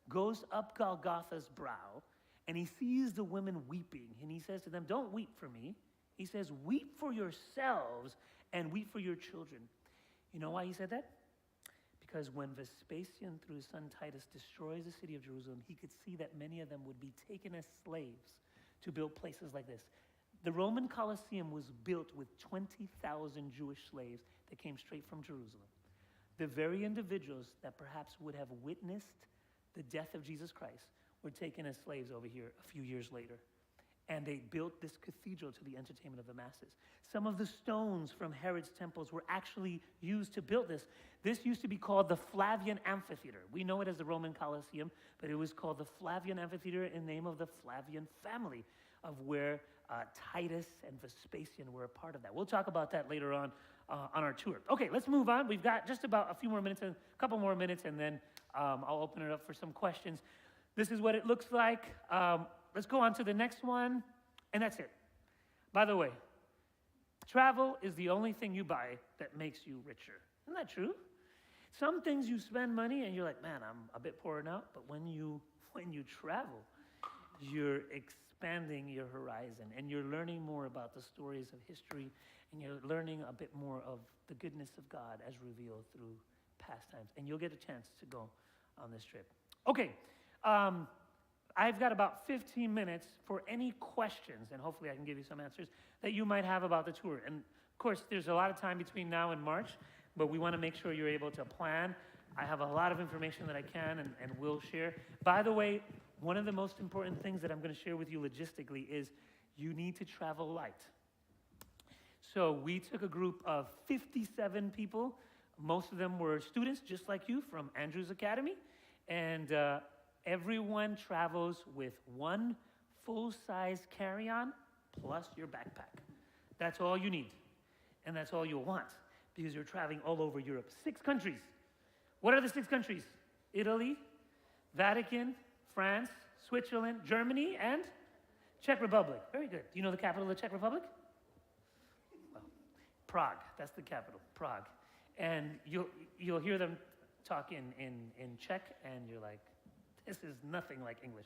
goes up Golgotha's brow, and he sees the women weeping, and he says to them, don't weep for me. He says, weep for yourselves and weep for your children. You know why he said that? Because when Vespasian, through his son Titus, destroys the city of Jerusalem, he could see that many of them would be taken as slaves to build places like this. The Roman Colosseum was built with 20,000 Jewish slaves that came straight from Jerusalem. The very individuals that perhaps would have witnessed the death of Jesus Christ were taken as slaves over here a few years later. And they built this cathedral to the entertainment of the masses. Some of the stones from Herod's temples were actually used to build this. This used to be called the Flavian Amphitheater. We know it as the Roman Colosseum, but it was called the Flavian Amphitheater in the name of the Flavian family, of where Titus and Vespasian were a part of that. We'll talk about that later on our tour. Okay, let's move on. We've got just about a few more minutes, a couple more minutes, and then I'll open it up for some questions. This is what it looks like. Let's go on to the next one, and that's it. By the way, travel is the only thing you buy that makes you richer. Isn't that true? Some things you spend money and you're like, man, I'm a bit poor now. But when you travel, you're expanding your horizon and you're learning more about the stories of history, and you're learning a bit more of the goodness of God as revealed through past times. And you'll get a chance to go on this trip. Okay. I've got about 15 minutes for any questions, and hopefully I can give you some answers that you might have about the tour. And of course, there's a lot of time between now and March, but we want to make sure you're able to plan. I have a lot of information that I can and will share. By the way, one of the most important things that I'm going to share with you logistically is you need to travel light. So we took a group of 57 people. Most of them were students just like you from Andrews Academy, and everyone travels with one full-size carry-on plus your backpack. That's all you need, and that's all you'll want, because you're traveling all over Europe. 6 countries. What are the 6 countries? Italy, Vatican, France, Switzerland, Germany, and Czech Republic. Very good. Do you know the capital of the Czech Republic? Well, Prague. That's the capital, Prague. And you'll hear them talk in Czech, and you're like, this is nothing like English.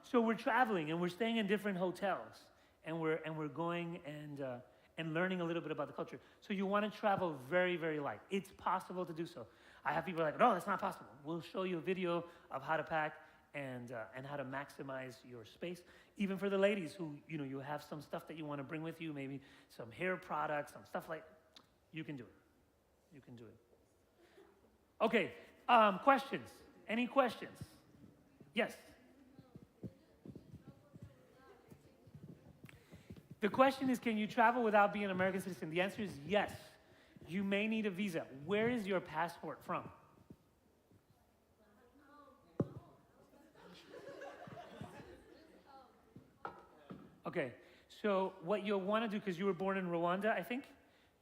So we're traveling and we're staying in different hotels, and we're going and learning a little bit about the culture. So you want to travel very, very light. It's possible to do so. I have people like, no, that's not possible. We'll show you a video of how to pack and how to maximize your space. Even for the ladies who, you have some stuff that you want to bring with you, maybe some hair products, some stuff like, you can do it. You can do it. Okay, questions? Any questions? Yes. The question is, can you travel without being an American citizen? The answer is yes. You may need a visa. Where is your passport from? Okay, so what you'll want to do, because you were born in Rwanda, I think,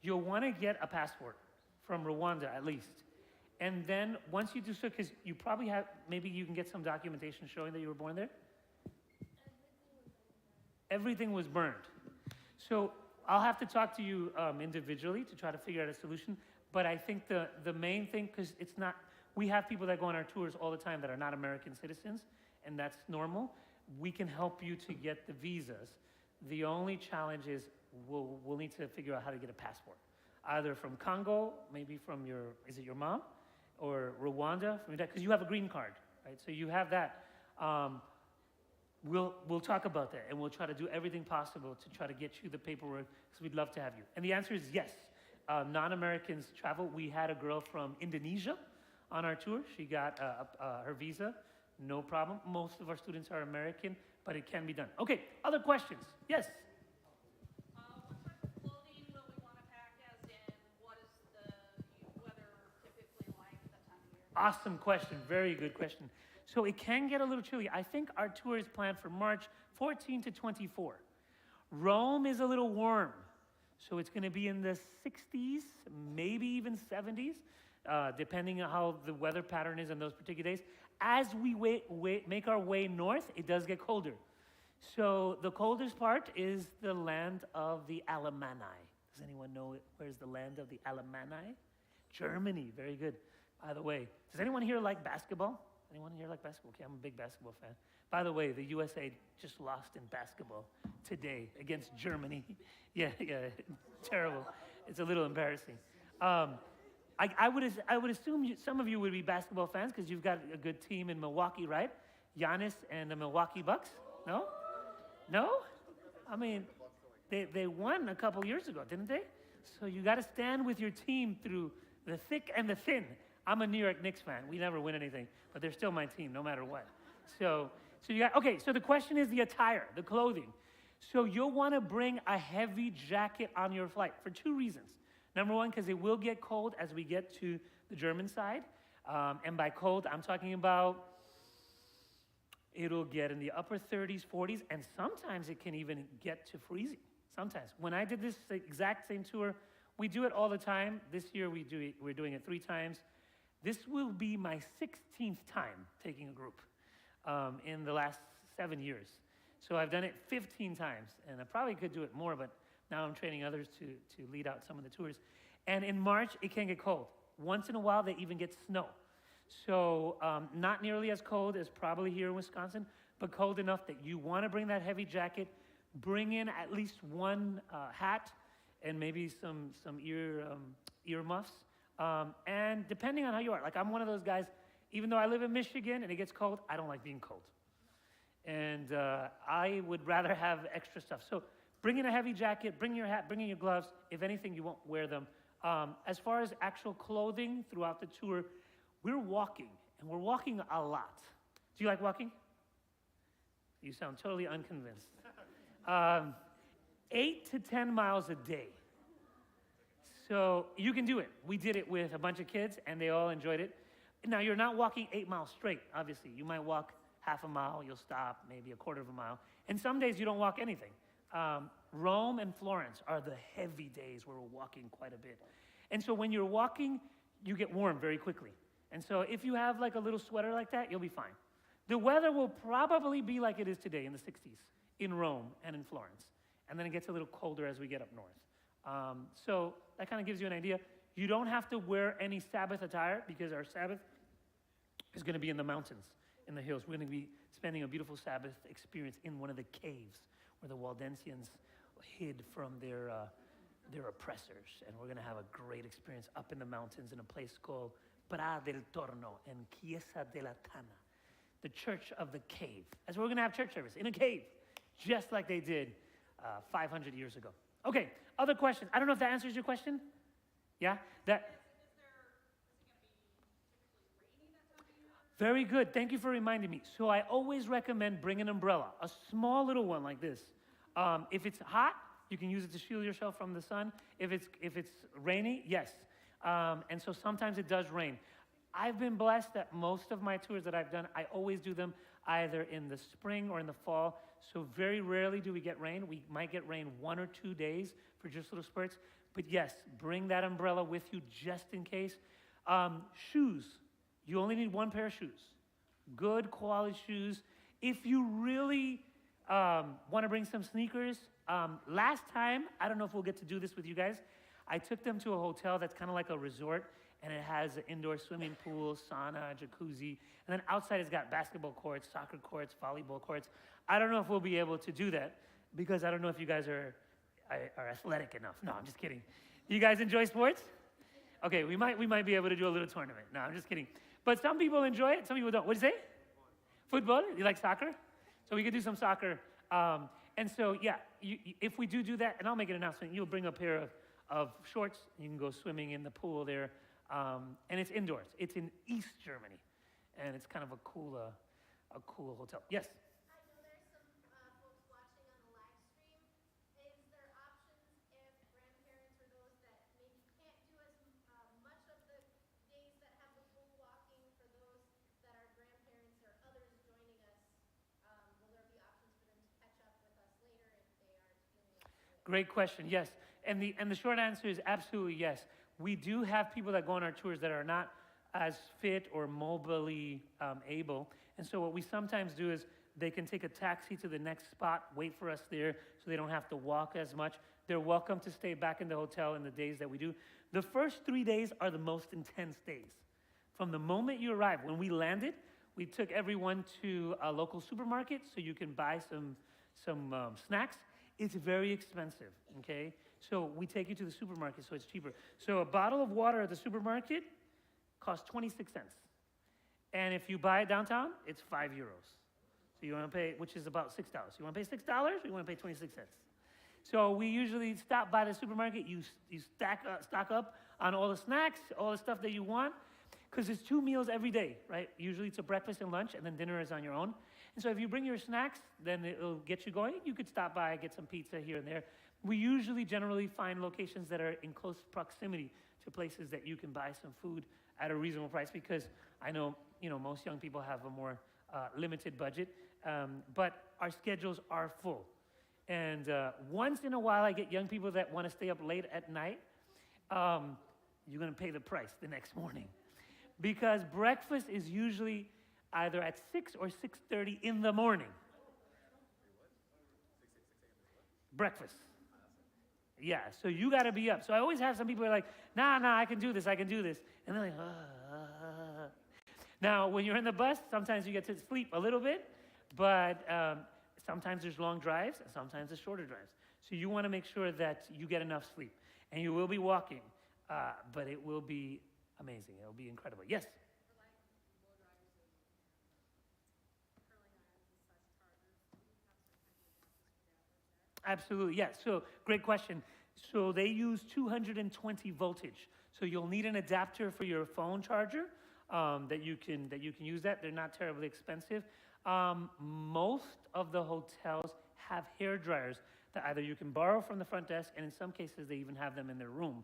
you'll want to get a passport from Rwanda at least. And then once you do so, because you probably have, maybe you can get some documentation showing that you were born there? Everything was burned. So I'll have to talk to you individually to try to figure out a solution. But I think the main thing, because it's not, we have people that go on our tours all the time that are not American citizens, and that's normal. We can help you to get the visas. The only challenge is we'll need to figure out how to get a passport. Either from Congo, maybe from is it your mom? Or Rwanda, from your dad, because you have a green card, right? So you have that. We'll talk about that, and we'll try to do everything possible to try to get you the paperwork, because we'd love to have you. And the answer is yes. Non-Americans travel. We had a girl from Indonesia on our tour. She got her visa, no problem. Most of our students are American, but it can be done. Okay, other questions? Yes? What type of clothing will we want to pack, as in what is the weather typically like at that time of year? Awesome question. Very good question. So it can get a little chilly. I think our tour is planned for March 14 to 24. Rome is a little warm, so it's going to be in the 60s, maybe even 70s, depending on how the weather pattern is on those particular days. As we make our way north, it does get colder. So the coldest part is the land of the Alemanni. Does anyone know where's the land of the Alemanni? Germany. Very good. By the way, does anyone here like basketball? Anyone here like basketball? Okay, I'm a big basketball fan. By the way, the USA just lost in basketball today against Germany. Yeah, terrible. It's a little embarrassing. I would assume some of you would be basketball fans because you've got a good team in Milwaukee, right? Giannis and the Milwaukee Bucks? No? No? I mean, they won a couple years ago, didn't they? So you got to stand with your team through the thick and the thin. I'm a New York Knicks fan. We never win anything, but they're still my team no matter what. So you got, okay, so the question is the attire, the clothing. So you'll want to bring a heavy jacket on your flight for two reasons. Number one, because it will get cold as we get to the German side. And by cold, I'm talking about it'll get in the upper 30s, 40s, and sometimes it can even get to freezing. Sometimes. When I did this exact same tour, we do it all the time. This year we're doing it 3 times. This will be my 16th time taking a group in the last 7 years. So I've done it 15 times, and I probably could do it more, but now I'm training others to lead out some of the tours. And in March, it can get cold. Once in a while, they even get snow. So not nearly as cold as probably here in Wisconsin, but cold enough that you want to bring that heavy jacket, bring in at least one hat, and maybe some ear muffs. And depending on how you are, like I'm one of those guys, even though I live in Michigan and it gets cold, I don't like being cold. And I would rather have extra stuff. So bring in a heavy jacket, bring your hat, bring in your gloves. If anything, you won't wear them. As far as actual clothing throughout the tour, we're walking, and we're walking a lot. Do you like walking? You sound totally unconvinced. 8 to 10 miles a day. So you can do it. We did it with a bunch of kids, and they all enjoyed it. Now, you're not walking 8 miles straight, obviously. You might walk half a mile, you'll stop, maybe a quarter of a mile. And some days you don't walk anything. Rome and Florence are the heavy days where we're walking quite a bit. And so when you're walking, you get warm very quickly. And so if you have like a little sweater like that, you'll be fine. The weather will probably be like it is today in the 60s in Rome and in Florence. And then it gets a little colder as we get up north. So that kind of gives you an idea. You don't have to wear any Sabbath attire because our Sabbath is going to be in the mountains, in the hills. We're going to be spending a beautiful Sabbath experience in one of the caves where the Waldensians hid from their oppressors. And we're going to have a great experience up in the mountains in a place called Pra del Torno and Chiesa della Tana, the church of the cave. That's where we're going to have church service, in a cave, just like they did 500 years ago. Okay, other questions? I don't know if that answers your question. Yeah? Very good. Thank you for reminding me. So I always recommend bring an umbrella, a small little one like this. If it's hot, you can use it to shield yourself from the sun. If it's rainy, yes. And so sometimes it does rain. I've been blessed that most of my tours that I've done, I always do them either in the spring or in the fall. So very rarely do we get rain. We might get rain 1 or 2 days for just little spurts. But yes, bring that umbrella with you just in case. Shoes. You only need 1 pair of shoes. Good quality shoes. If you really want to bring some sneakers, last time, I don't know if we'll get to do this with you guys, I took them to a hotel that's kind of like a resort, and it has an indoor swimming pool, sauna, jacuzzi, and then outside it's got basketball courts, soccer courts, volleyball courts. I don't know if we'll be able to do that because I don't know if you guys are athletic enough. No, I'm just kidding. You guys enjoy sports? Okay, we might be able to do a little tournament. No, I'm just kidding. But some people enjoy it, some people don't. What do you say? Football? You like soccer? So we could do some soccer. And so, yeah, if we do that, and I'll make an announcement, you'll bring a pair of shorts. You can go swimming in the pool there. And it's indoors. It's in East Germany. And it's kind of a cool hotel. Yes? I know there's some folks watching on the live stream. Is there options if grandparents or those that maybe can't do as much of the days that have the pool walking for those that are grandparents or others joining us? Will there be options for them to catch up with us later if they aren't feeling like doing it? Great question, yes. And the short answer is absolutely yes. We do have people that go on our tours that are not as fit or mobily able. And so what we sometimes do is they can take a taxi to the next spot, wait for us there so they don't have to walk as much. They're welcome to stay back in the hotel in the days that we do. The first 3 days are the most intense days. From the moment you arrive, when we landed, We took everyone to a local supermarket so you can buy some snacks. It's very expensive, okay? So we take you to the supermarket so it's cheaper. So a bottle of water at the supermarket costs 26 cents. And if you buy it downtown, it's €5. So you want to pay, which is about $6. You want to pay $6 or you want to pay 26 cents? So we usually stop by the supermarket, you stock up on all the snacks, all the stuff that you want, because it's 2 meals every day, right? Usually it's a breakfast and lunch, and then dinner is on your own. And so if you bring your snacks, then it'll get you going. You could stop by, get some pizza here and there. We usually generally find locations that are in close proximity to places that you can buy some food at a reasonable price, because I know, most young people have a more limited budget, but our schedules are full. And once in a while, I get young people that want to stay up late at night. You're going to pay the price the next morning, because breakfast is usually either at 6 or 6:30 in the morning. Breakfast. Yeah, so you got to be up. So I always have some people who are like, nah, I can do this. And they're like, Now, when you're in the bus, sometimes you get to sleep a little bit, but sometimes there's long drives, and sometimes there's shorter drives. So you want to make sure that you get enough sleep. And you will be walking, but it will be amazing. It will be incredible. Yes? Absolutely, yes. So great question. So they use 220 voltage. So you'll need an adapter for your phone charger that you can use that. They're not terribly expensive. Most of the hotels have hair dryers that either you can borrow from the front desk, and in some cases they even have them in their room.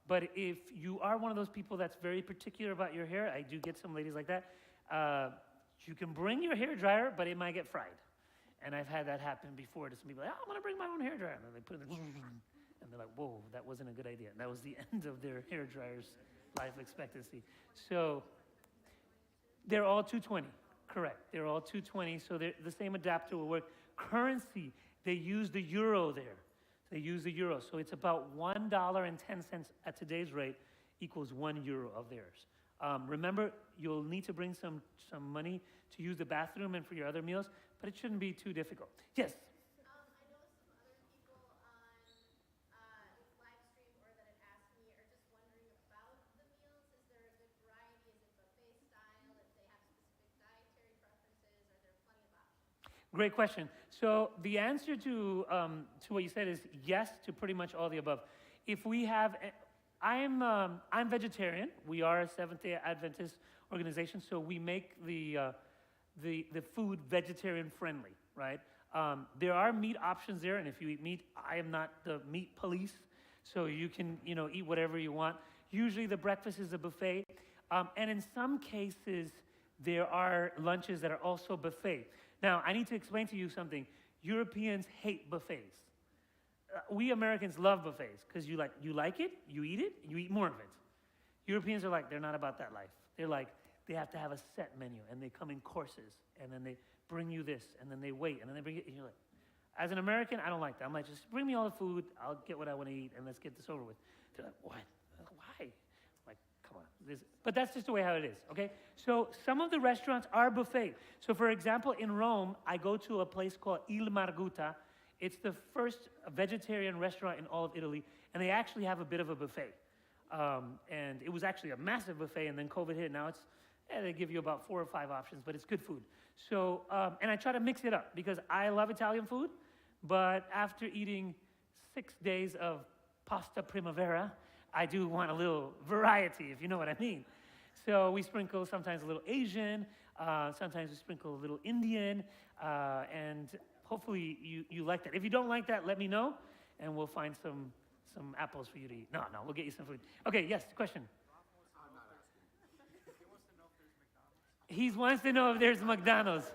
But if you are one of those people that's very particular about your hair, I do get some ladies like that, you can bring your hair dryer, but it might get fried. And I've had that happen before to some people. Like, I'm going to bring my own hair dryer. And then they put it in and they're like, whoa, that wasn't a good idea. And that was the end of their hair dryer's life expectancy. So they're all 220, correct. They're all 220, so the same adapter will work. Currency, they use the euro there. They use the euro. So it's about $1.10 at today's rate equals €1 of theirs. Remember, you'll need to bring some money to use the bathroom and for your other meals, but it shouldn't be too difficult. Yes? I know some other people on live stream or that have asked me are just wondering about the meals. Is there a good variety? Is it buffet style? If they have specific dietary preferences, are there plenty of options? Great question. So the answer to what you said is yes to pretty much all the above. If we have, I'm vegetarian. We are a Seventh-day Adventist organization, so we make the food vegetarian friendly, right? There are meat options there, and if you eat meat, I am not the meat police, so you can eat whatever you want. Usually the breakfast is a buffet, and in some cases there are lunches that are also buffet. Now I need to explain to you something. Europeans hate buffets. We Americans love buffets because you like it, you eat more of it. Europeans are like, they're not about that life. They're like, they have to have a set menu, and they come in courses, and then they bring you this, and then they wait, and then they bring it, and you're like, as an American, I don't like that. I'm like, just bring me all the food, I'll get what I want to eat, and let's get this over with. They're like, what? Why? I'm like, come on. But that's just the way how it is, okay? So some of the restaurants are buffet. So for example, in Rome, I go to a place called Il Marguta. It's the first vegetarian restaurant in all of Italy, and they actually have a bit of a buffet. And it was actually a massive buffet, and then COVID hit. Now they give you about 4 or 5 options, but it's good food. So, and I try to mix it up because I love Italian food, but after eating 6 days of pasta primavera, I do want a little variety, if you know what I mean. So we sprinkle sometimes a little Asian, sometimes we sprinkle a little Indian, and hopefully you like that. If you don't like that, let me know, and we'll find some apples for you to eat. No, we'll get you some food. Okay, yes, question. He wants to know if there's McDonald's.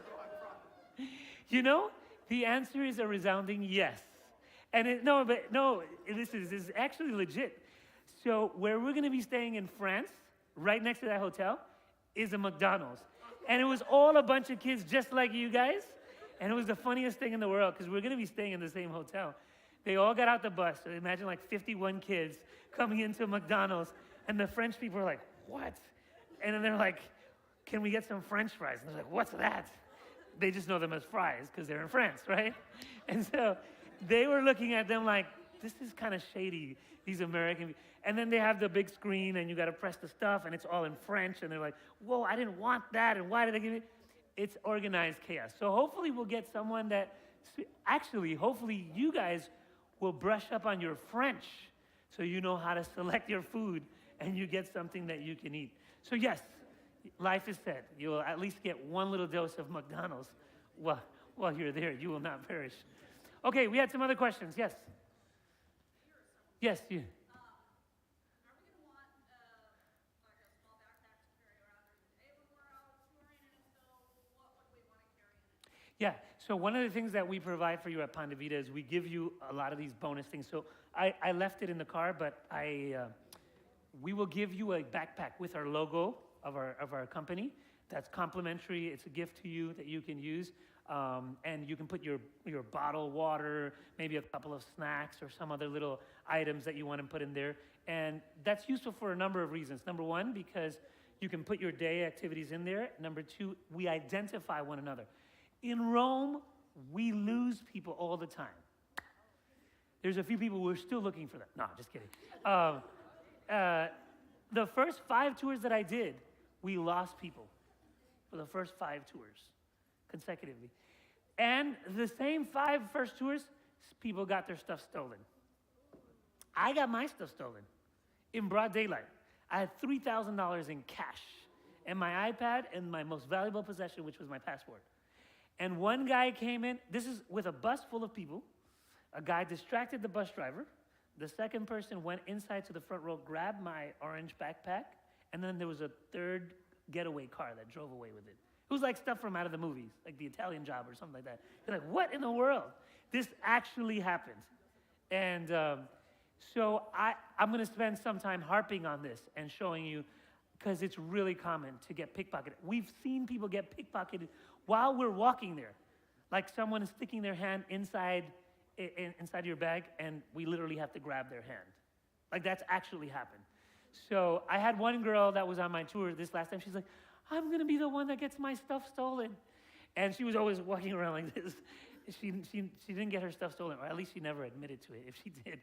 The answer is a resounding yes. And this is actually legit. So where we're going to be staying in France, right next to that hotel, is a McDonald's. And it was all a bunch of kids just like you guys. And it was the funniest thing in the world because we're going to be staying in the same hotel. They all got out the bus. So imagine like 51 kids coming into McDonald's. And the French people are like, what? And then they're like, can we get some French fries? And they're like, what's that? They just know them as fries because they're in France, right? And so they were looking at them like, this is kind of shady, these American. And then they have the big screen and you got to press the stuff and it's all in French. And they're like, whoa, I didn't want that. And why did they give me? It's organized chaos. So hopefully we'll get someone that, actually, hopefully you guys will brush up on your French so you know how to select your food and you get something that you can eat. So yes, life is said. You will at least get one little dose of McDonald's while you're there. You will not perish. Okay, we had some other questions. Yes? Yes, you. Are we gonna want like a small backpack to carry around during the day when we're out touring? And if so, what would we want to carry in it? Yeah, so one of the things that we provide for you at Pan de Vida is we give you a lot of these bonus things. So I left it in the car, but we will give you a backpack with our logo of our company. That's complimentary. It's a gift to you that you can use. And you can put your bottled water, maybe a couple of snacks or some other little items that you want to put in there. And that's useful for a number of reasons. Number one, because you can put your day activities in there. Number two, we identify one another. In Rome, we lose people all the time. There's a few people who are still looking for that. No, just kidding. The first 5 tours that I did, we lost people for the first 5 tours consecutively. And the same 5 first tours, people got their stuff stolen. I got my stuff stolen in broad daylight. I had $3,000 in cash and my iPad and my most valuable possession, which was my passport. And one guy came in, this is with a bus full of people. A guy distracted the bus driver. The second person went inside to the front row, grabbed my orange backpack, and then there was a third getaway car that drove away with it. It was like stuff from out of the movies, like The Italian Job or something like that. You're like, what in the world? This actually happened. And so I'm going to spend some time harping on this and showing you, because it's really common to get pickpocketed. We've seen people get pickpocketed while we're walking there. Like someone is sticking their hand inside your bag, and we literally have to grab their hand. Like that's actually happened. So I had one girl that was on my tour this last time. She's like, I'm going to be the one that gets my stuff stolen. And she was always walking around like this. She didn't get her stuff stolen, or at least she never admitted to it if she did.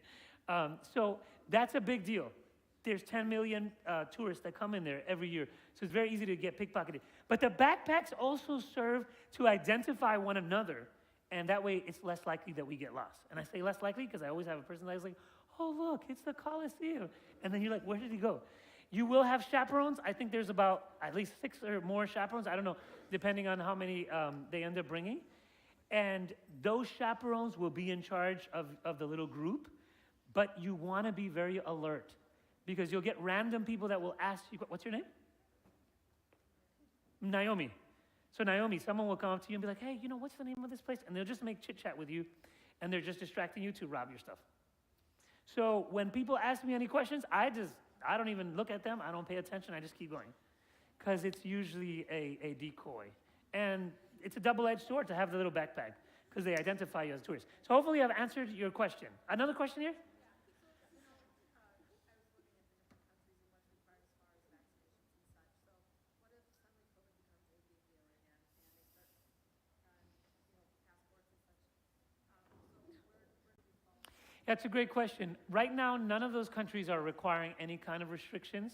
So that's a big deal. There's 10 million tourists that come in there every year. So it's very easy to get pickpocketed. But the backpacks also serve to identify one another. And that way it's less likely that we get lost. And I say less likely because I always have a person that's like, oh, look, it's the Colosseum. And then you're like, where did he go? You will have chaperones. I think there's about at least 6 or more chaperones. I don't know, depending on how many they end up bringing. And those chaperones will be in charge of the little group. But you want to be very alert because you'll get random people that will ask you, what's your name? Naomi. So Naomi, someone will come up to you and be like, hey, what's the name of this place? And they'll just make chit chat with you. And they're just distracting you to rob your stuff. So when people ask me any questions, I don't even look at them. I don't pay attention. I just keep going. Because it's usually a decoy. And it's a double-edged sword to have the little backpack because they identify you as tourists. So hopefully I've answered your question. Another question here? That's a great question. Right now, none of those countries are requiring any kind of restrictions.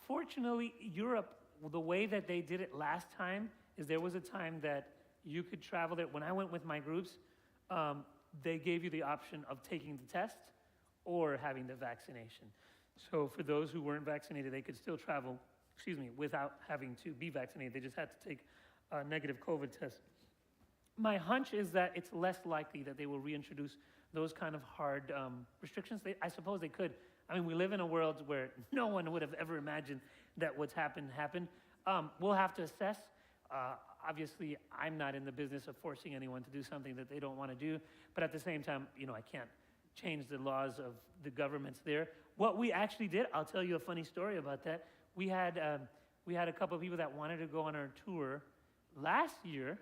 Fortunately, Europe, the way that they did it last time is there was a time that you could travel there. When I went with my groups, they gave you the option of taking the test or having the vaccination. So for those who weren't vaccinated, they could still travel, without having to be vaccinated. They just had to take a negative COVID test. My hunch is that it's less likely that they will reintroduce those kind of hard restrictions. I suppose they could. I mean, we live in a world where no one would have ever imagined that what's happened. We'll have to assess. Obviously, I'm not in the business of forcing anyone to do something that they don't want to do. But at the same time, I can't change the laws of the governments there. What we actually did, I'll tell you a funny story about that. We had a couple of people that wanted to go on our tour last year,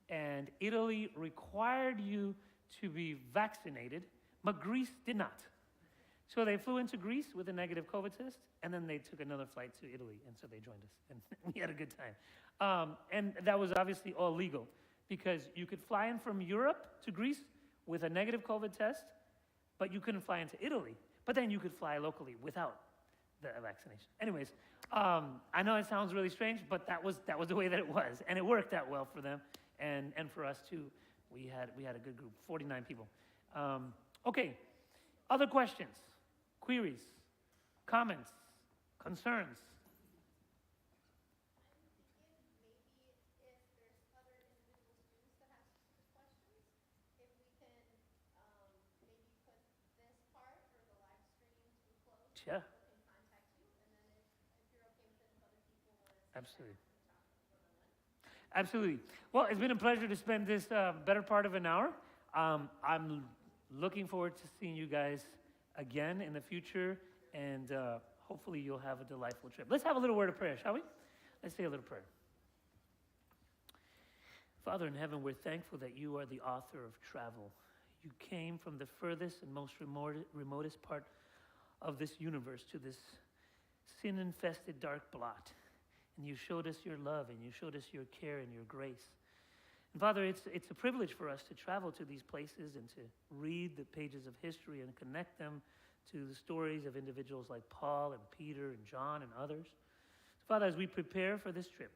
and Italy required you to be vaccinated, but Greece did not. So they flew into Greece with a negative COVID test, and then they took another flight to Italy, and so they joined us, and we had a good time. And that was obviously all legal, because you could fly in from Europe to Greece with a negative COVID test, but you couldn't fly into Italy. But then you could fly locally without the vaccination. Anyways, I know it sounds really strange, but that was the way that it was, and it worked out well for them, and for us too. We had a good group, 49 people. Okay, other questions, queries, comments, concerns? Yeah. Absolutely. Absolutely. Well, it's been a pleasure to spend this better part of an hour. I'm looking forward to seeing you guys again in the future, and hopefully you'll have a delightful trip. Let's have a little word of prayer, shall we? Let's say a little prayer. Father in heaven, we're thankful that you are the author of travel. You came from the furthest and most remotest part of this universe to this sin-infested dark blot. And you showed us your love, and you showed us your care and your grace. And Father, it's a privilege for us to travel to these places and to read the pages of history and connect them to the stories of individuals like Paul and Peter and John and others. So Father, as we prepare for this trip,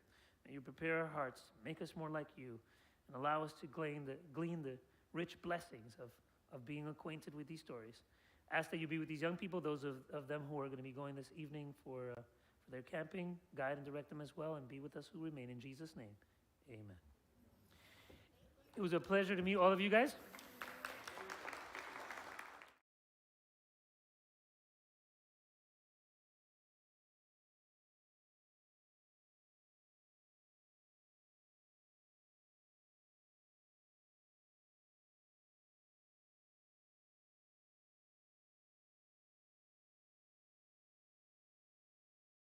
may you prepare our hearts, make us more like you, and allow us to glean the rich blessings of being acquainted with these stories. Ask that you be with these young people, those of them who are going to be going this evening for their camping. Guide and direct them as well, and be with us who remain. In Jesus' name, amen. It was a pleasure to meet all of you guys.